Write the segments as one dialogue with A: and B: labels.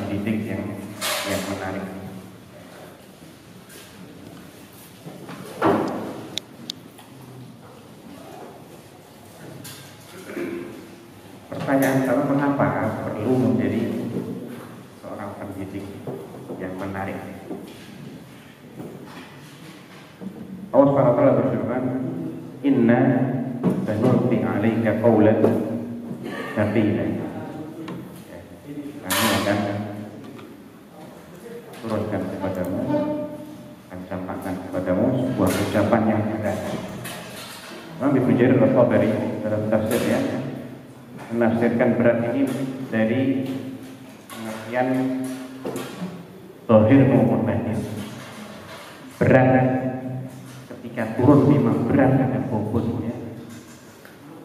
A: pendidik yang menarik. Pertanyaan pertama, mengapa perlu menjadi seorang pendidik yang menarik? Allah Subhanahu wa taala berfirman, "Inna sanulqi 'alaika qawlan tsaqila." Kami akan turunkan kepadamu, akan campakkan kepadamu sebuah ucapan yang berat. Imam Ibnu Jarir At-Tabari dalam tafsirnya menafsirkan berat ini dari pengertian zahir maupun batin. Berat ketika turun memang berat ada bobotnya.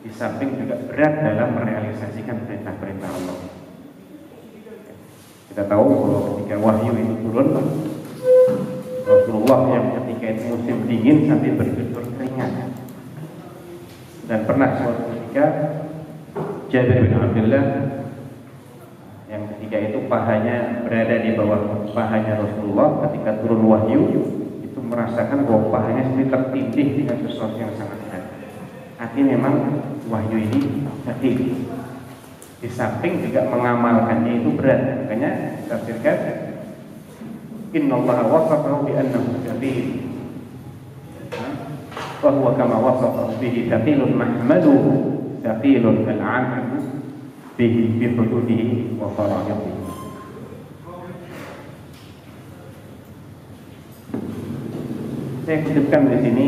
A: Di samping juga berat dalam merealisasikan perintah-perintah Allah. Kita tahu bahwa ketika wahyu itu turun, Rasulullah yang ketika itu musim dingin sampai berjemur keringat. Dan pernah suatu ketika Jabir bin Abdullah yang ketika itu pahanya berada di bawah pahanya Rasulullah ketika turun wahyu, itu merasakan bahwa pahanya seperti tertindih dengan sesuatu yang sangat berat. Artinya memang wahyu ini sakit. Di samping juga mengamalkannya itu berat. Makanya tafsirkan innallaha wasafahu bi annahu sakit. Wa huwa kama wasafahu bihi thaqilun mahmaluhu thaqilun al-'amalu bihi bi hududihi wa fara'idihi. Saya hidupkan di sini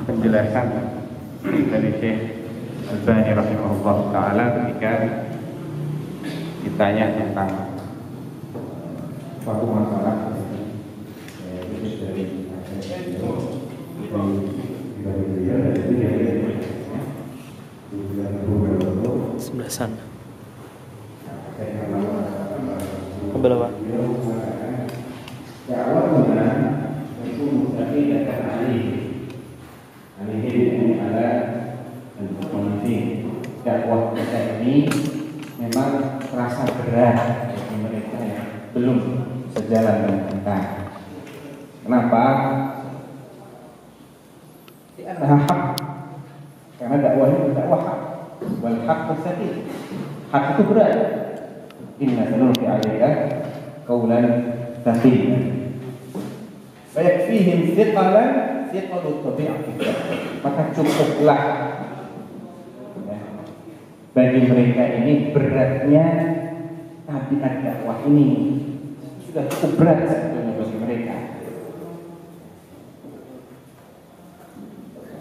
A: penjelasan dari Syekh Al-Albani rahimahullah taala ketika ditanya tentang suatu masalah
B: sebelah sana. Berapa?
A: Dakwah kita ini memang terasa berat bagi mereka yang belum sejalan dengan kita. Kenapa? Karena hak. Karena dakwah ini dakwah hak. Wal haqqu tsaqil. Hak itu berat. Inna sanulqi 'alaika qawlan tsaqila. Fayakfihim thiqalan thiqalut tabi'ati. Maka cukuplah bagi mereka ini beratnya tabiat dakwah ini. Sudah cukup berat sebetulnya bagi mereka.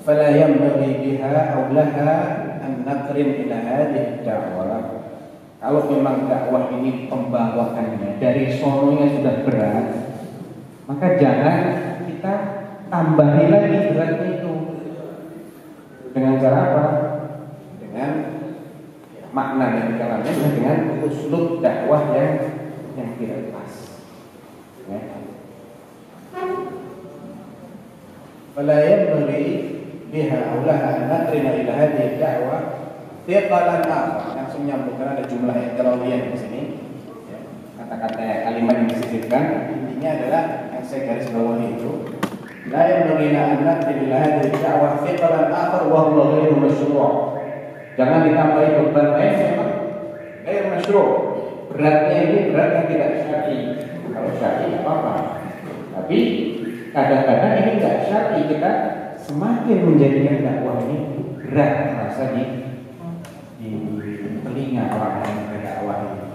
A: Fala yanbaghi biha aw laha an naqrin ila hadhihi ad-da'wah. Kalau memang dakwah ini pembawaannya dari sononya sudah berat, maka jangan kita tambahi lagi beratnya itu. Dengan cara apa? Dengan makna dari kalamnya dengan uslub dakwah yang tidak pas. Ya. Fala yanbaghi biha aw laha an naqrina ila hadhihi ad-da'wah thiqalan akhar. Langsung nyambungkan, ada jumlah yang terlalu di sini. Ya. Kata-kata kalimat yang disisipkan intinya adalah yang saya garis bawahi itu. La yanbaghi an naqrina ila hadhihi ad-da'wah thiqalan akhar wa huwa ghairu masyru'. Jangan ditambahi beban lain memang ghairu masyru'. Beratnya ini berat yang tidak syar'i. Kalau syar'i apa-apa. Tapi kadang-kadang ini tidak syar'i, kita semakin menjadikan dakwah ini berat terasa di telinga orang yang berdakwah ini.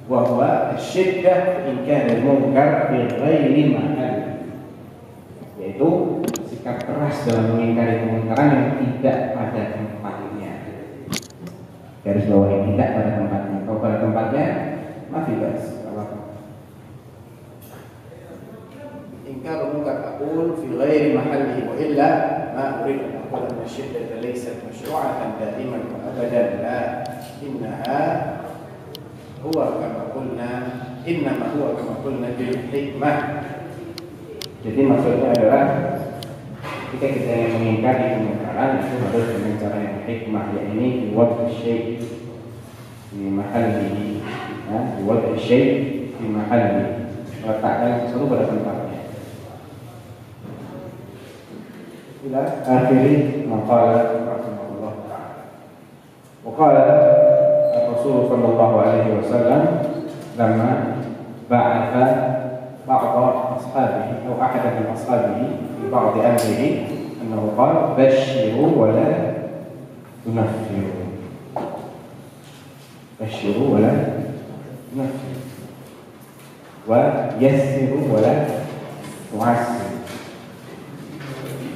A: Wa huwa asyiddah in kana munkar bi ghairi mahal. Yaitu sikap keras dalam mengingkari kemungkaran yang tidak pada tempatnya. Garis bawah ini tidak pada tempatnya. Kalau pada tempatnya, masih bebas. إنكار منكر أقول في غير محله وإلا ما أريد أن أقول أن الشدة ليست مشروعة دائما وأبدا، لا، إنها هو كما قلنا إنما هو كما قلنا بالحكمة. Jadi maksudnya adalah ketika kita yang mengingkari kemungkaran itu harus dengan cara yang hikmah, yakni buat syai' di mahal ini, buat syai' di di mahalli, meletakkan sesuatu pada tempatnya. Ila akhiri maqala rahimahullah ta'ala. Wa qala Rasul sallallahu alaihi wasallam lama ba'atha ba'da ashabihi atau ahada min ashabihi fi ba'd amrihi annahu qala bashiru wa la tunaffiru. Bashiru wa la tunaffiru. Wa yassiru wa la tu'assiru.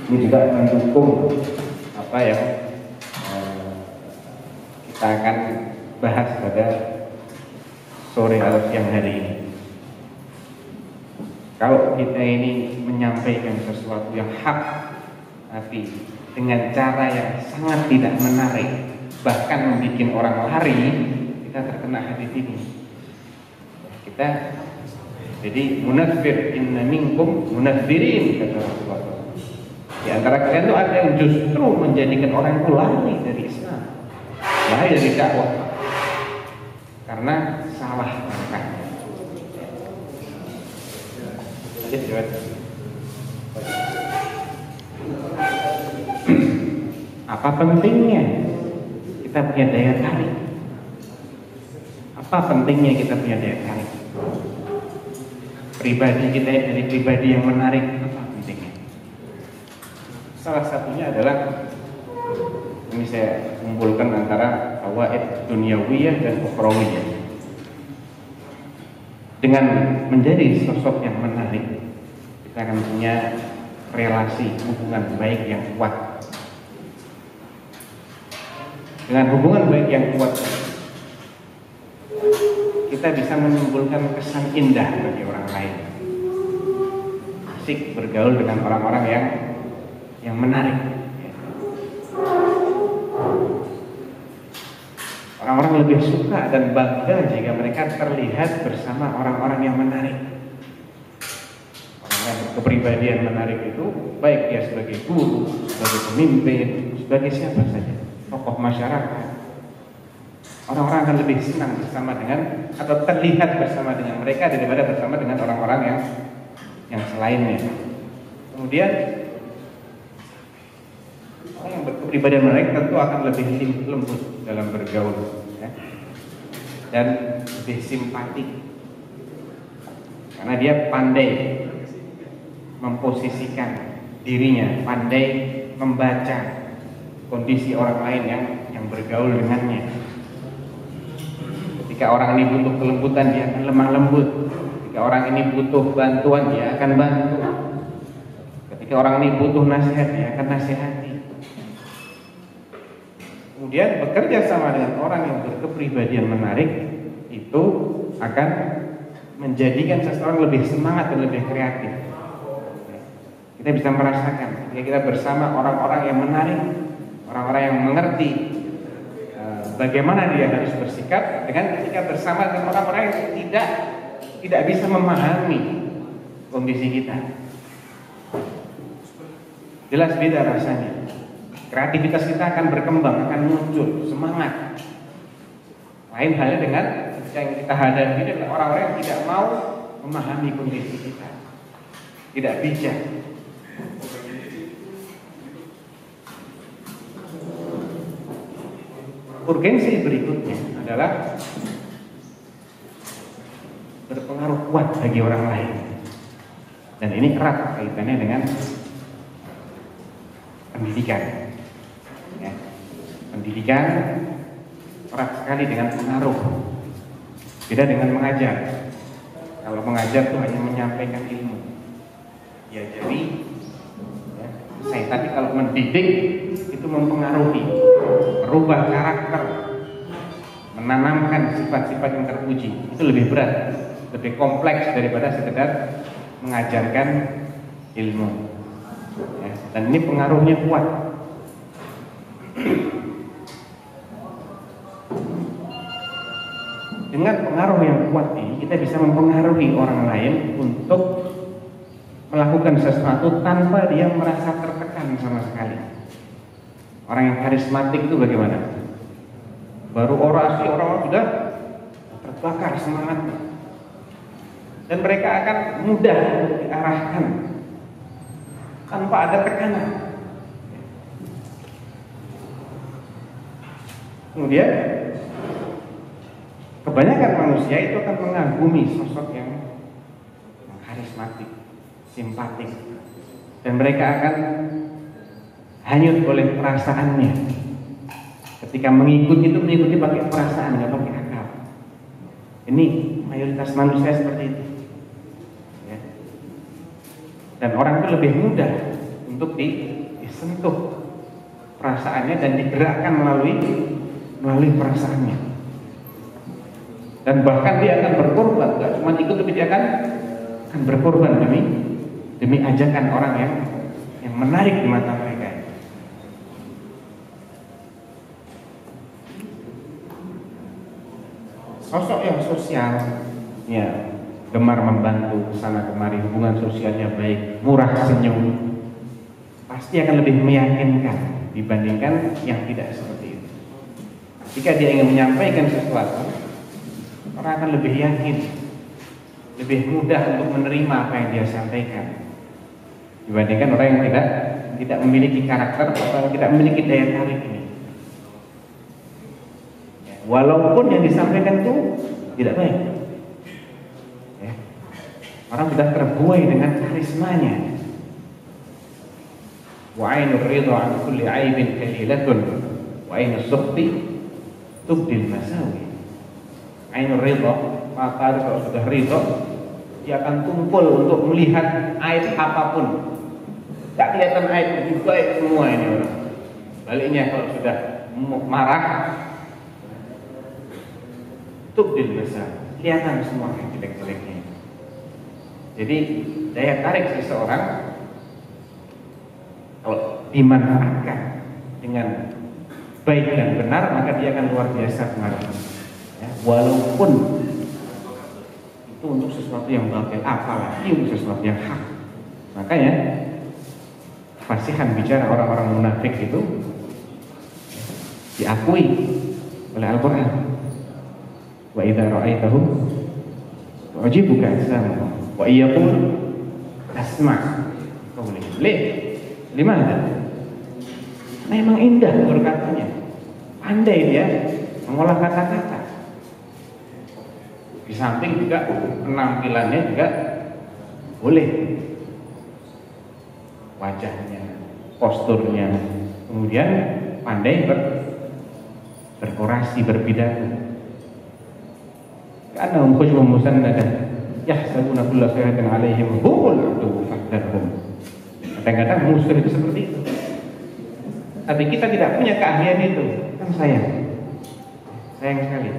A: Ini juga mendukung apa yang kita akan bahas pada sore atau siang hari ini. Kalau kita ini menyampaikan sesuatu yang hak, tapi dengan cara yang sangat tidak menarik, bahkan membuat orang lari, kita terkena hadis ini. Kita jadi munafir, inna minkum munafirin, kata Rasulullah. Di antara kalian itu ada yang justru menjadikan orang itu lari dari Islam, lari dari dakwah, karena salah langkahnya. Apa pentingnya kita punya daya tarik? Apa pentingnya kita punya daya tarik? Pribadi kita dari pribadi yang menarik, apa pentingnya? Salah satunya adalah, ini saya kumpulkan antara fawaid dunyawiyah dan ukhrawiyah. Dengan menjadi sosok yang menarik, kita akan punya relasi hubungan baik yang kuat. Dengan hubungan baik yang kuat, kita bisa menimbulkan kesan indah bagi orang lain. Asik bergaul dengan orang-orang yang menarik. Orang-orang lebih suka dan bangga jika mereka terlihat bersama orang-orang yang menarik. Orang yang berkepribadian menarik itu, baik dia sebagai guru, sebagai pemimpin, sebagai siapa saja, tokoh masyarakat. Orang-orang akan lebih senang bersama dengan atau terlihat bersama dengan mereka daripada bersama dengan orang-orang yang selainnya. Kemudian orang yang berkepribadian menarik tentu akan lebih lembut dalam bergaul, ya, dan lebih simpatik karena dia pandai memposisikan dirinya, pandai membaca kondisi orang lain yang bergaul dengannya. Ketika orang ini butuh kelembutan, dia akan lemah lembut. Ketika orang ini butuh bantuan, dia akan bantu. Ketika orang ini butuh nasihat, dia akan nasihati. Kemudian bekerja sama dengan orang yang berkepribadian menarik itu akan menjadikan seseorang lebih semangat dan lebih kreatif. Kita bisa merasakan ketika kita bersama orang-orang yang menarik, orang-orang yang mengerti bagaimana dia harus bersikap, dengan ketika bersama dengan orang-orang yang tidak bisa memahami kondisi kita. Jelas beda rasanya. Kreativitas kita akan berkembang, akan muncul semangat. Lain halnya dengan yang kita hadapi adalah orang-orang yang tidak mau memahami kondisi kita, tidak bijak. Urgensi berikutnya adalah berpengaruh kuat bagi orang lain, dan ini erat kaitannya dengan pendidikan. Ya. Pendidikan erat sekali dengan pengaruh. Beda dengan mengajar. Kalau mengajar itu hanya menyampaikan ilmu, diajari, ya, tapi kalau mendidik itu mempengaruhi, merubah karakter, menanamkan sifat-sifat yang terpuji. Itu lebih berat, lebih kompleks daripada sekedar mengajarkan ilmu, ya, dan ini pengaruhnya kuat. Dengan pengaruh yang kuat ini, kita bisa mempengaruhi orang lain untuk melakukan sesuatu tanpa dia merasa tertekan sama sekali. Orang yang karismatik itu bagaimana? Baru orasi, orang sudah terbakar semangatnya. dan mereka akan mudah diarahkan tanpa ada tekanan. Kemudian kebanyakan manusia itu akan mengagumi sosok yang karismatik, simpatik, dan mereka akan hanyut oleh perasaannya. Ketika mengikuti pakai perasaan, nggak pakai akal. Ini mayoritas manusia seperti itu. Ya. Dan orang itu lebih mudah untuk disentuh perasaannya dan digerakkan melalui perasaannya. Dan bahkan dia akan berkorban, gak cuma ikut, tapi dia akan berkorban demi ajakan orang yang menarik di mata mereka. Sosok yang sosial, ya, gemar membantu sana kemari, hubungan sosialnya baik, murah senyum, pasti akan lebih meyakinkan dibandingkan yang tidak seperti itu. Jika dia ingin menyampaikan sesuatu, orang akan lebih yakin, lebih mudah untuk menerima apa yang dia sampaikan dibandingkan orang yang tidak memiliki karakter atau tidak memiliki daya tarik ini. Ya, walaupun yang disampaikan itu tidak baik, ya, orang sudah terbuai dengan karismanya. Wa ainur ridha an kulli aibin kalilatun wa ainus sukhti tubdil masawi. Ainur ridha, mata kalau sudah ridha, dia akan kumpul untuk melihat aib apapun. Tak kelihatan aib, lebih baik semua ini orang. Baliknya kalau sudah marah, tubdil masawi, kelihatan semua yang jelek-jeleknya. Jadi daya tarik seseorang kalau dimanfaatkan dengan baik dan benar, maka dia akan luar biasa pengaruhnya. Ya, walaupun itu untuk sesuatu yang batil, apalagi untuk sesuatu yang hak. Makanya fasihan bicara orang-orang munafik itu diakui oleh Al-Quran. Wa idza ra'aitahum tu'jibuka ajsamuhum wa yaqul tasma' qawlihim. Limana? Memang indah berkatanya, pandai dia mengolah kata-kata. Di samping juga penampilannya juga boleh, wajahnya, posturnya, kemudian pandai berorasi, berpidato. Karena khusbun musannada yahsabuna kulla sayhatin 'alaihim humul 'adu fahdharhum. Kadang-kadang musuh itu seperti itu. Tapi kita tidak punya keahlian itu, kan sayang sekali.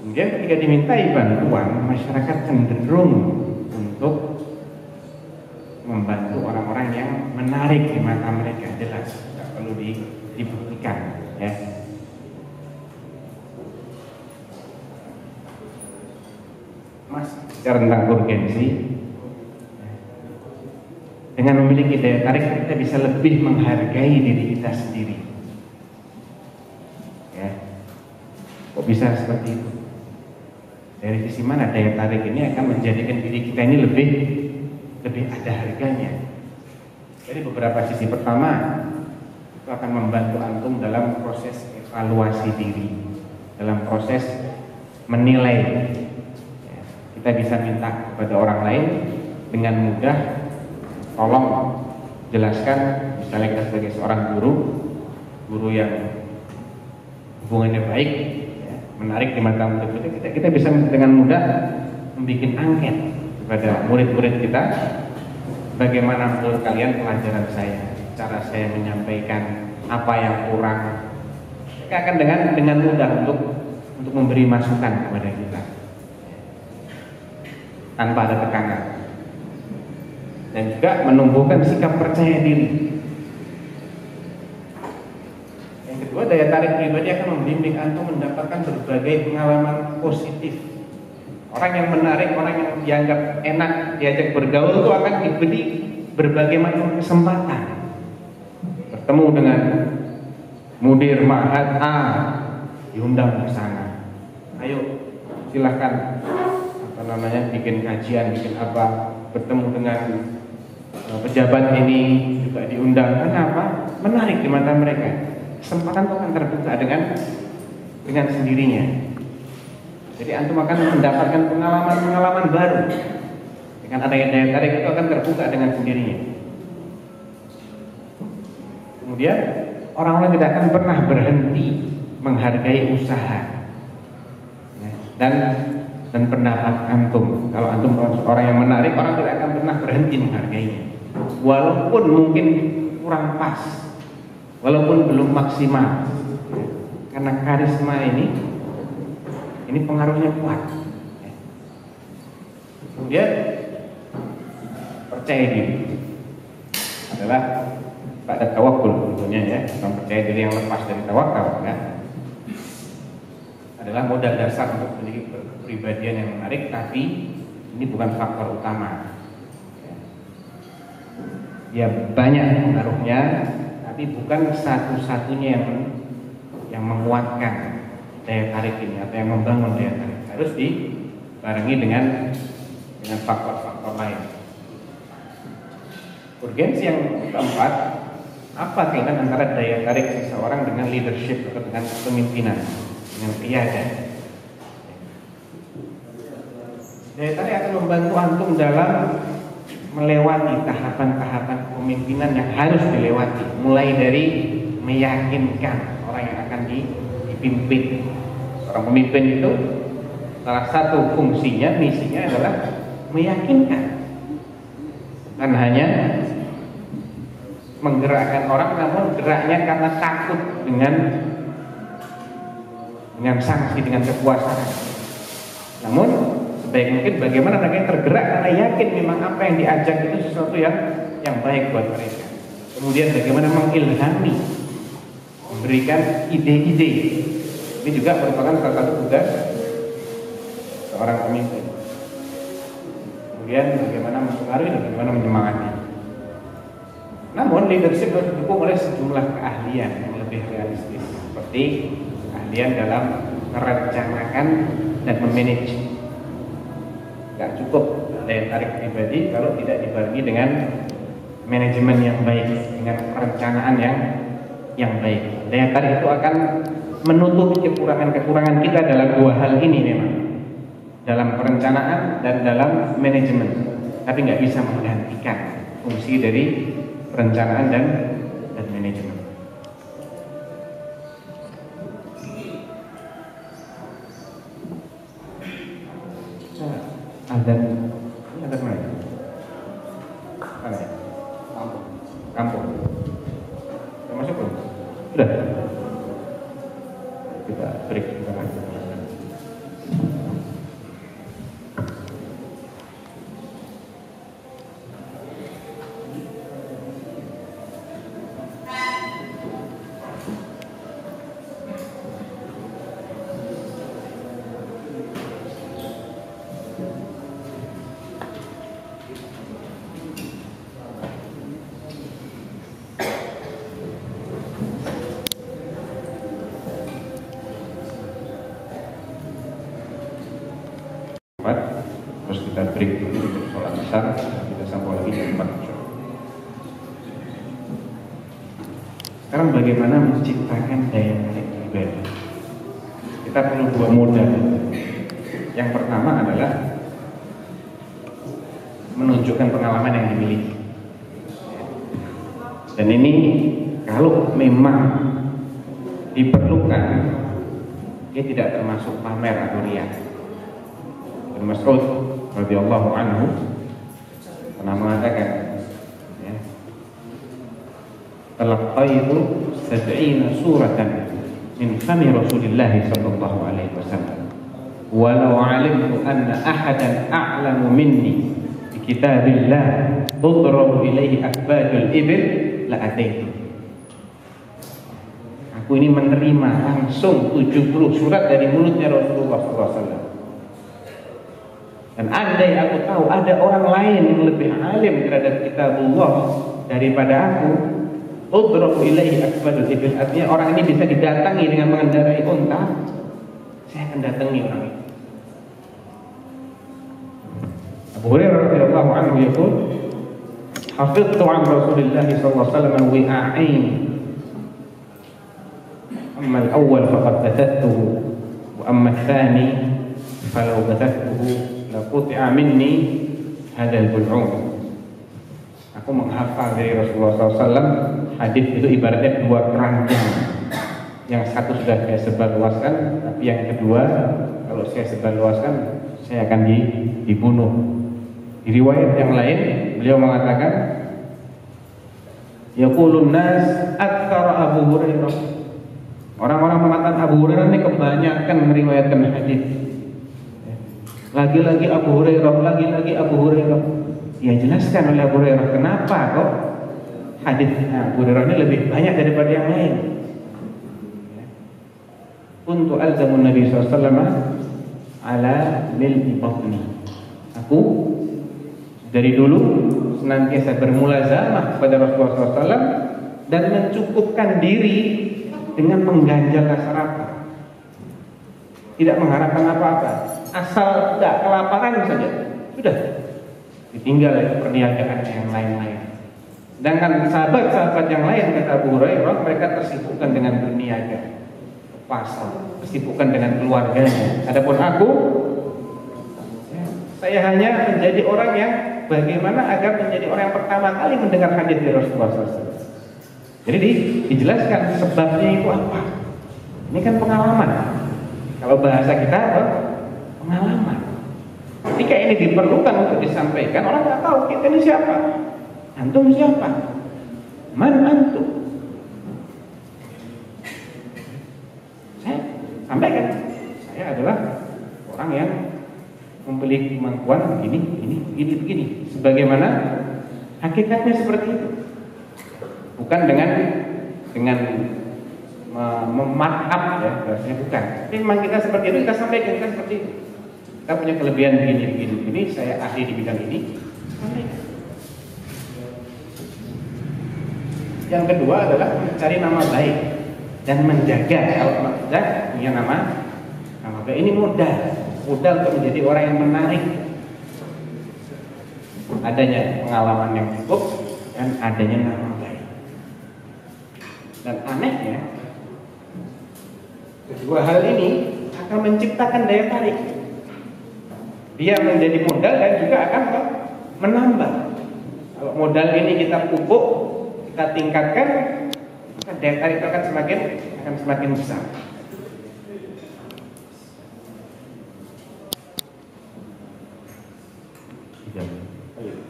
A: Kemudian ketika dimintai bantuan, masyarakat cenderung untuk membantu orang-orang yang menarik di mata mereka, jelas, tidak perlu dibuktikan, ya. Mas, bicara tentang urgensi. Dengan memiliki daya tarik, kita bisa lebih menghargai diri kita sendiri. Ya, kok bisa seperti itu? Dari sisi mana daya tarik ini akan menjadikan diri kita ini lebih ada harganya? Dari beberapa sisi. Pertama, itu akan membantu antum dalam proses evaluasi diri, dalam proses menilai. Ya, kita bisa minta kepada orang lain dengan mudah, tolong jelaskan, misalnya kita sebagai seorang guru yang hubungannya baik, ya, menarik di mata murid kita bisa dengan mudah membuat angket kepada murid-murid kita. Bagaimana menurut kalian pelajaran saya, cara saya menyampaikan, apa yang kurang? Mereka akan dengan mudah untuk memberi masukan kepada kita tanpa ada tekanan. Dan juga menumbuhkan sikap percaya diri. Yang kedua, daya tarik pribadi akan membimbing antum mendapatkan berbagai pengalaman positif. Orang yang menarik, orang yang dianggap enak diajak bergaul itu akan diberi berbagai macam kesempatan. Bertemu dengan mudir ma'had A, diundang ke sana. Ayo
C: silahkan bikin kajian, bikin apa, bertemu dengan pejabat ini juga diundang. Kenapa? Menarik di mata mereka. Kesempatan itu akan terbuka dengan sendirinya. Jadi antum akan mendapatkan pengalaman baru. Dengan adanya daya tarik itu akan terbuka dengan sendirinya. Kemudian orang-orang tidak akan pernah berhenti menghargai usaha dan pendapat antum. Kalau antum orang yang menarik, orang tidak akan pernah berhenti menghargainya. Walaupun mungkin kurang pas, walaupun belum maksimal, karena karisma ini pengaruhnya kuat. Kemudian percaya diri adalah pada tawakul tentunya ya, bukan percaya diri yang lepas dari tawakal ya. Adalah modal dasar untuk memiliki kepribadian yang menarik, tapi ini bukan faktor utama. Ya banyak pengaruhnya, tapi bukan satu-satunya yang menguatkan daya tarik ini atau yang membangun daya tarik. Harus dibarengi dengan faktor-faktor lain. Urgensi yang keempat, apa kaitan antara daya tarik seseorang dengan leadership atau dengan kepemimpinan, dengan piada? Daya tarik akan membantu antum dalam melewati tahapan-tahapan kepemimpinan yang harus dilewati, mulai dari meyakinkan orang yang akan dipimpin. Orang pemimpin itu salah satu fungsinya, misinya adalah meyakinkan, bukan hanya menggerakkan orang, namun geraknya karena takut dengan sanksi, dengan kekuasaan. Namun sebaik mungkin bagaimana mereka tergerak karena yakin memang apa yang diajak itu sesuatu yang baik buat mereka. Kemudian bagaimana mengilhami, memberikan ide-ide. Ini juga merupakan salah satu tugas seorang pemimpin. Kemudian bagaimana mempengaruhi dan bagaimana menyemangati. Namun leadership harus didukung oleh sejumlah keahlian yang lebih realistis, seperti keahlian dalam merencanakan dan memanage. Gak cukup daya tarik pribadi kalau tidak dibarengi dengan manajemen yang baik, dengan perencanaan yang baik. Daya tarik itu akan menutupi kekurangan-kekurangan kita dalam dua hal ini memang, dalam perencanaan dan dalam manajemen. Tapi nggak bisa menggantikan fungsi dari perencanaan dan manajemen. Ada mana? Mana ya? Kampung. Sudah masuk belum? Sudah. Kita break sebentar. Terus kita break dulu untuk sholat besar, kita sambung lagi jam 4. Sekarang bagaimana menciptakan daya tarik pribadi? Kita perlu dua modal. Yang pertama adalah menunjukkan pengalaman yang dimiliki. Dan ini kalau memang diperlukan, dia tidak termasuk pamer atau riya. Ibnu Mas'ud radhiyallahu anhu pernah mengatakan, ya, talaqaitu 70 suratan min fami Rasulillah sallallahu alaihi wasallam walau alimtu anna ahadan a'lamu minni bi kitabillah tudrabu ilaihi akbadul ibil la ataitu. Aku ini menerima langsung 70 surat dari mulutnya Rasulullah sallallahu alaihi wasallam. Dan andai aku tahu ada orang lain yang lebih alim terhadap kitabullah daripada aku, udraku ilaihi akbadul ibil, artinya orang ini bisa didatangi dengan mengendarai unta, saya akan datangi orang ini. Abu Hurairah radhiyallahu anhu yaqul, "Hafidtu an Rasulillah sallallahu alaihi wasallam wi'ain. Amma al-awwal faqad batattuhu, wa amma ats-tsani falau batattuhu laquti'a minni hadzal bul'um." Aku menghafal dari Rasulullah SAW, hadis itu ibaratnya dua keranjang. Yang satu sudah saya sebarluaskan, tapi yang kedua kalau saya sebarluaskan saya akan dibunuh. Di riwayat yang lain beliau mengatakan, yaqulun nas aktsara Abu Hurairah. Orang-orang mengatakan Abu Hurairah ini kebanyakan meriwayatkan hadis. Lagi-lagi Abu Hurairah, lagi-lagi Abu Hurairah. Ya jelaskan oleh Abu Hurairah kenapa kok hadis Abu Hurairah ini lebih banyak daripada yang lain. Kuntu alzamun Nabi SAW ala mil'i batni. Aku dari dulu senantiasa bermulazamah kepada Rasulullah SAW dan mencukupkan diri dengan mengganjal sarapan. Tidak mengharapkan apa-apa, asal tidak kelaparan saja sudah, ditinggal perniagaan yang lain-lain. Sedangkan sahabat-sahabat yang lain, kata Abu Hurairah, mereka tersibukkan dengan berniaga, pasar, tersibukkan dengan keluarganya. Adapun aku, saya hanya menjadi orang yang bagaimana agar menjadi orang yang pertama kali mendengar hadis dari Rasulullah SAW. Jadi dijelaskan sebabnya itu apa. Ini kan pengalaman. Kalau bahasa kita apa? Pengalaman. Ketika ini diperlukan untuk disampaikan, orang nggak tahu kita ini siapa. Antum siapa? Man antum? Saya sampaikan, saya adalah orang yang memiliki kemampuan begini. Sebagaimana hakikatnya seperti itu. Bukan dengan memarkup ya, bahasanya bukan. Tapi memang kita seperti itu, kita sampaikan kita seperti itu. Kita punya kelebihan begini, saya ahli di bidang ini. Sampaikan. Yang kedua adalah mencari nama baik dan menjaga. Kalau maksudnya punya nama baik ini modal untuk menjadi orang yang menarik. Adanya pengalaman yang cukup dan adanya nama baik. Dan anehnya, kedua hal ini akan menciptakan daya tarik. Dia menjadi modal dan juga akan menambah. Kalau modal ini kita pupuk, kita tingkatkan, maka daya tarik itu akan semakin besar.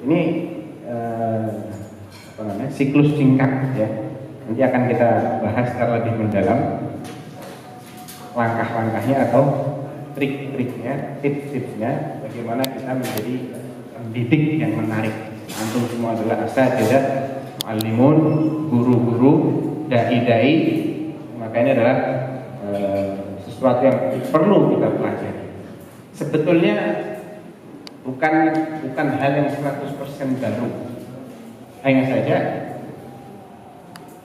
C: Ini siklus singkat ya. Nanti akan kita bahas secara lebih mendalam langkah-langkahnya atau trik-triknya, tips-tipsnya bagaimana kita menjadi pendidik yang menarik. Antum semua adalah asatidzah, muallimun, guru-guru, dai-dai. Maka ini adalah sesuatu yang perlu kita pelajari. Sebetulnya bukan hal yang 100% baru. Hanya saja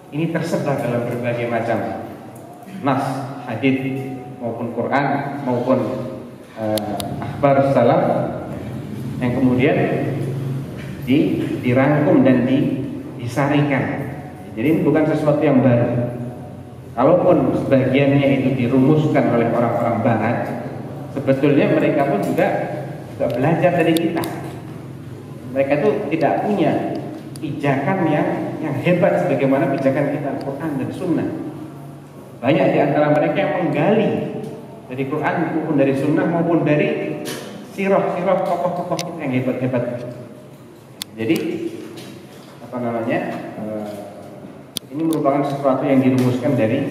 C: ini tersebar dalam berbagai macam nas, hadis maupun Quran maupun akhbar salaf yang kemudian dirangkum dan disarikan. Jadi ini bukan sesuatu yang baru. Kalaupun sebagiannya itu dirumuskan oleh orang-orang barat, sebetulnya mereka pun juga belajar dari kita. Mereka itu tidak punya pijakan yang hebat sebagaimana pijakan kita Quran dan Sunnah. Banyak di antara mereka yang menggali dari Quran maupun dari Sunnah maupun dari sirah-sirah tokoh-tokoh kita yang hebat-hebat. Jadi ini merupakan sesuatu yang dirumuskan dari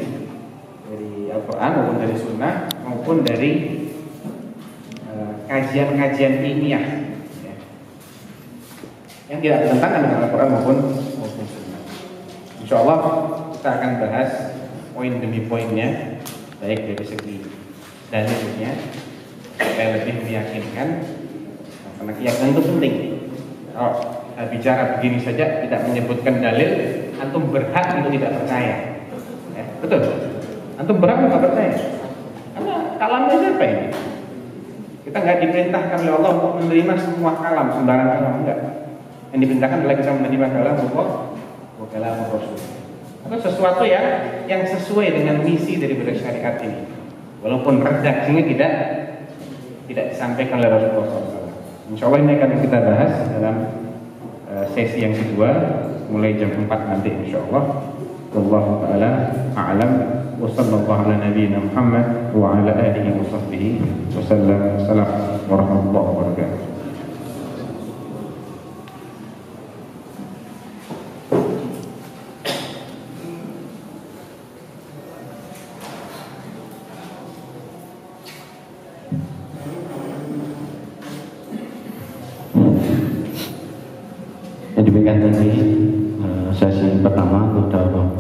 C: Al-Quran maupun dari Sunnah maupun dari kajian-kajian ilmiah ya, yang tidak bertentangan dengan Al-Quran maupun Sunnah. Insya Allah kita akan bahas poin demi poinnya, baik dari segi dalilnya supaya lebih meyakinkan, karena keyakinan itu penting. Kalau kita bicara begini saja tidak menyebutkan dalil, antum berhak untuk tidak percaya ya, betul? Antum berhak untuk tidak percaya karena kalamnya siapa ini? Kita nggak diperintahkan oleh Allah untuk menerima semua kalam, sembarang kalam, enggak. Yang diperintahkan adalah kita menerima kalam Allah wa kalam Rasul. Itu sesuatu yang sesuai dengan misi daripada syariat ini. Walaupun redaksinya tidak disampaikan oleh Rasulullah SAW. Insya Allah ini akan kita bahas dalam sesi yang kedua, mulai jam 4 nanti insya Allah. Wallahu ta'ala a'lam. Wa sallallahu ala nabiyyina Muhammad wa ala alihi wa sahbihi wa sallam. Assalamualaikum warahmatullahi wabarakatuh.
D: Demikian tadi sesi pertama daurah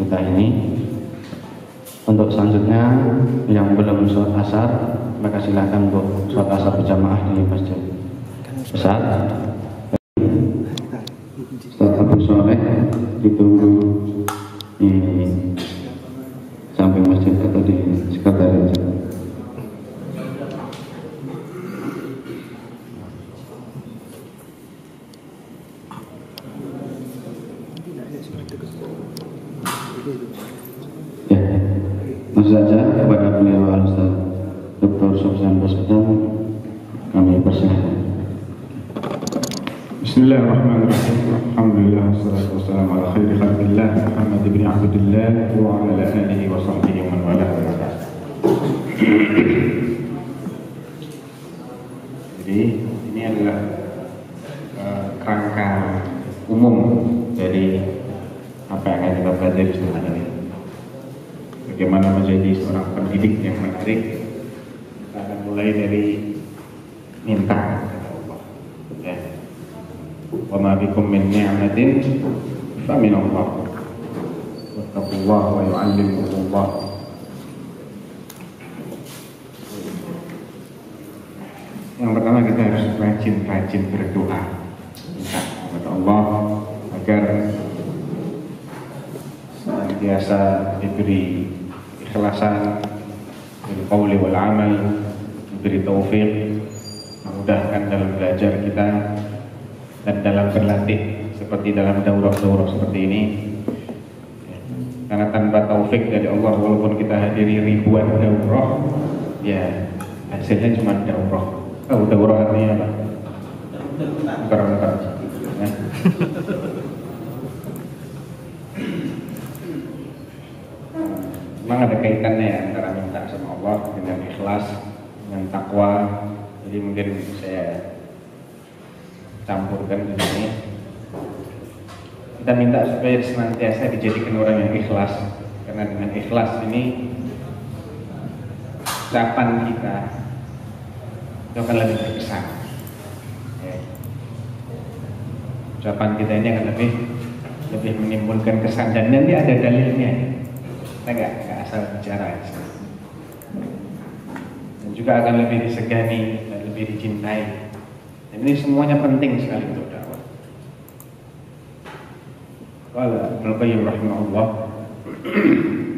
D: kita ini. Untuk selanjutnya yang belum sholat asar, maka silakan untuk sholat asar berjamaah di masjid besar. Ustaz Abu Soleh ditunggu di samping masjid atau di sekretariat. Ya, langsung saja kepada beliau Al-Ustaz Dr. Sofyan Baswedan kami persilahkan.
E: Bismillahirrahmanirrahim. Alhamdulillah wassalatu wassalamu ala khairi khalqillah Muhammad ibn Abdullah wa ala alihi wa sahbihi wa man wala.
C: Jadi ini adalah kerangka umum dari apa yang akan kita pelajari selama ini. Bagaimana menjadi seorang pendidik yang menarik. Kita akan mulai dari minta kepada Allah. Ya. Wa ma bikum min ni'matin fa min Allah. Wattaqullaha wa yu'allimukumullah. Yang pertama kita harus rajin-rajin berdoa. Minta kepada Allah agar biasa diberi ikhlasan, diberi qauli wal amal, diberi taufik, memudahkan dalam belajar kita dan dalam berlatih seperti dalam daurah-daurah seperti ini. Karena tanpa taufik dari Allah, walaupun kita hadiri ribuan daurah, ya hasilnya cuma daurah. Oh, daurah artinya apa? Muter-muter. Ya. Memang ada kaitannya ya antara minta sama Allah dengan ikhlas, dengan takwa. Jadi mungkin saya campurkan di sini. Kita minta supaya senantiasa dijadikan orang yang ikhlas, karena dengan ikhlas ini ucapan kita itu akan lebih berkesan. Ya. Ucapan kita ini akan lebih menimbulkan kesan, dan nanti ada dalilnya. Kita nggak asal bicara, dan juga akan lebih disegani dan lebih dicintai. Dan ini semuanya penting sekali untuk dakwah. Qala Ibnu Qayyim rahimahullah,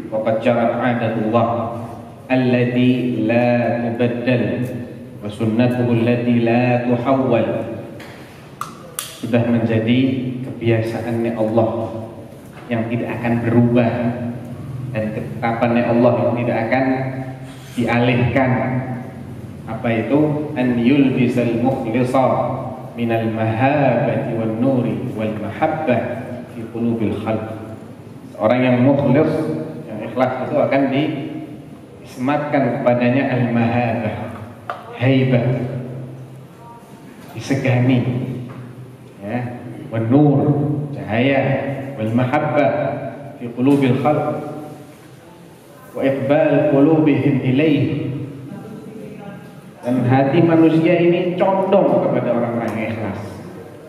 C: wa qad jarat 'adatullah allati la tubaddal wa sunnatuhu allati la tuhawwal. Sudah menjadi kebiasaannya Allah yang tidak akan berubah, dan ketetapannya Allah yang tidak akan dialihkan. Apa itu? An yulbisal mukhlisa minal mahabati wan nuri wal mahabbah fi qulubil khalq. Orang yang mukhlis, yang ikhlas itu akan disematkan kepadanya al-mahabah, haibah, disegani, ya, wan nur, cahaya, wal mahabbah fi qulubil khalq wa iqbal qulubihim ilaih, dan hati manusia ini condong kepada orang-orang yang ikhlas.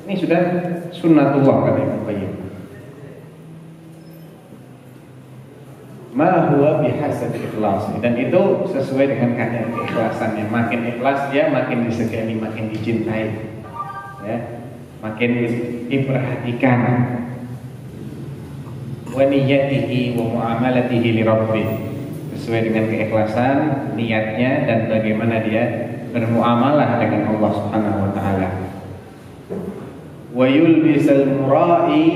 C: Ini sudah sunnatullah, kata Ibnu Qayyim. Ma huwa bihasabi ikhlas, dan itu sesuai dengan kadar keikhlasannya. Makin ikhlas dia makin disegani, makin dicintai, ya, makin diperhatikan. Wa niyatihi wa muamalatihi li rabbih, sesuai dengan keikhlasan niatnya dan bagaimana dia bermuamalah dengan Allah Subhanahu wa taala. Wa yulbisal mura'i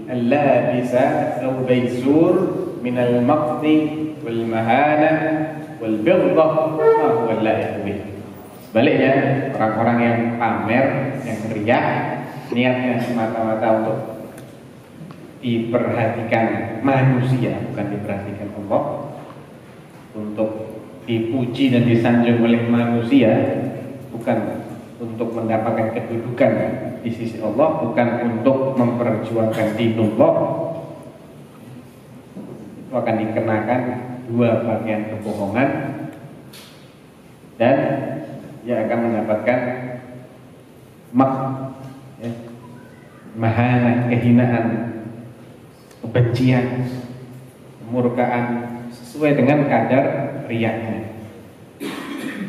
C: al-labisa thawbay zur min al-maqti wal mahana wal bighdha ma huwa al-la'iq bih. Sebaliknya, orang-orang yang pamer, yang riya, niatnya semata-mata untuk diperhatikan manusia, bukan diperhatikan Allah, untuk dipuji dan disanjung oleh manusia, bukan untuk mendapatkan kedudukan di sisi Allah, bukan untuk memperjuangkan dinullah, itu akan dikenakan dua bagian kebohongan dan ia akan mendapatkan mahana, kehinaan, kebencian, kemurkaan sesuai dengan kadar riyanya.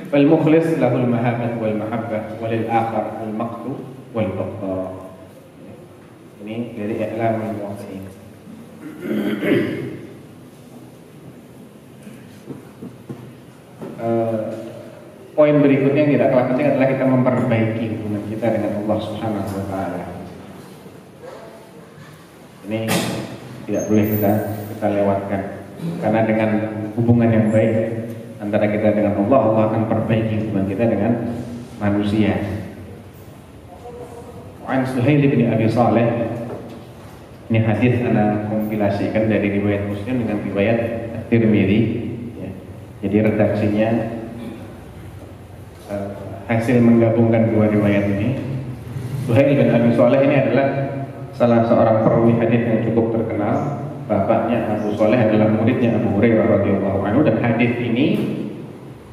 C: Fal mukhlis lahul mahabbah wal mahabbah walil akhar al maqtu wal baghdha. Ini dari I'lamul Muwaqqi'in. Poin berikutnya yang tidak kalah penting adalah kita memperbaiki hubungan kita dengan Allah Subhanahu wa taala. Ini tidak boleh kita lewatkan, karena dengan hubungan yang baik antara kita dengan Allah, Allah akan perbaiki hubungan kita dengan manusia. An Suhail bin Abi Saleh, ini hadis ana kompilasikan dari riwayat Muslim dengan riwayat Tirmidzi. Ya. Jadi redaksinya hasil menggabungkan dua riwayat ini. Suhail bin Abi Saleh ini adalah salah seorang perawi hadis yang cukup terkenal. Bapaknya Abu Saleh adalah muridnya Abu Hurairah radhiyallahu anhu, dan hadis ini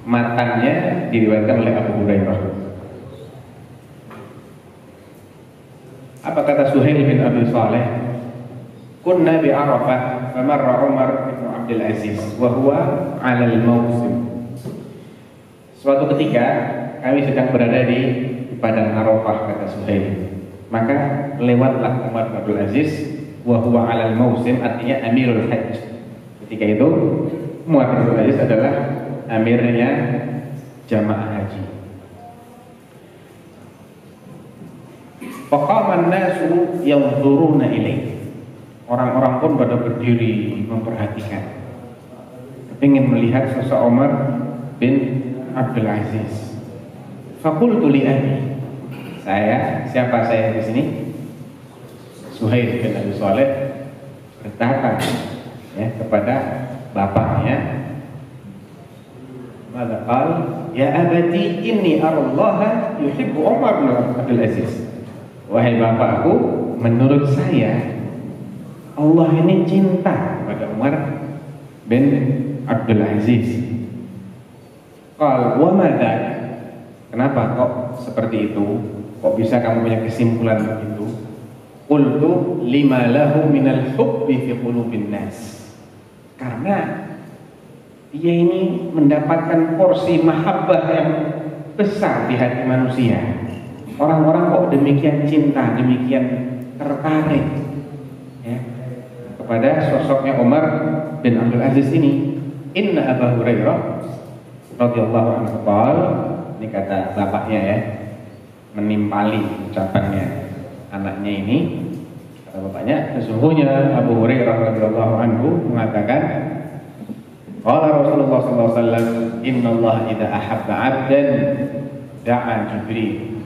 C: matanya diriwayatkan oleh Abu Hurairah. Apa kata Suhail bin Abi Saleh? Kunna bi Arafah, famarra Umar bin Abdul Aziz wa huwa 'ala al-mawsim. Suatu ketika kami sedang berada di padang Arafah, kata Suhail. Maka lewatlah Umar bin Abdul Aziz wa huwa 'ala al-mawsim, artinya Amirul Hajj. Ketika itu Umar bin Abdul Aziz adalah amirnya jamaah haji. Faqama an-nasu yanzuruna ilaihi. Orang-orang pun pada berdiri memperhatikan, ingin melihat sosok Umar bin Abdul Aziz. Faqultu li ahli, siapa saya di sini? Suhail bin Abi Saleh berkata kepada bapaknya, maka qal ya abati inni arallaha yuhibbu Umar bin Abdul Aziz. Wahai bapakku, menurut saya Allah ini cinta kepada Umar bin Abdul Aziz. Qal wa madza? Kenapa kok seperti itu? Kok bisa kamu punya kesimpulan begitu? Qultu lima lahu minal hubbi fi qulubin nas. Karena dia ini mendapatkan porsi mahabbah yang besar di hati manusia. Orang-orang kok demikian cinta, demikian tertarik kepada sosoknya Umar bin Abdul Aziz ini. Inna Abu Hurairah radhiyallahu anhu qala, ini kata bapaknya menimpali ucapannya anaknya ini. Kata bapaknya, sesungguhnya Abu Hurairah radhiyallahu anhu mengatakan, qala Rasulullah sallallahu alaihi wasallam, innallaha idza ahabba 'abdan da'a Jibril.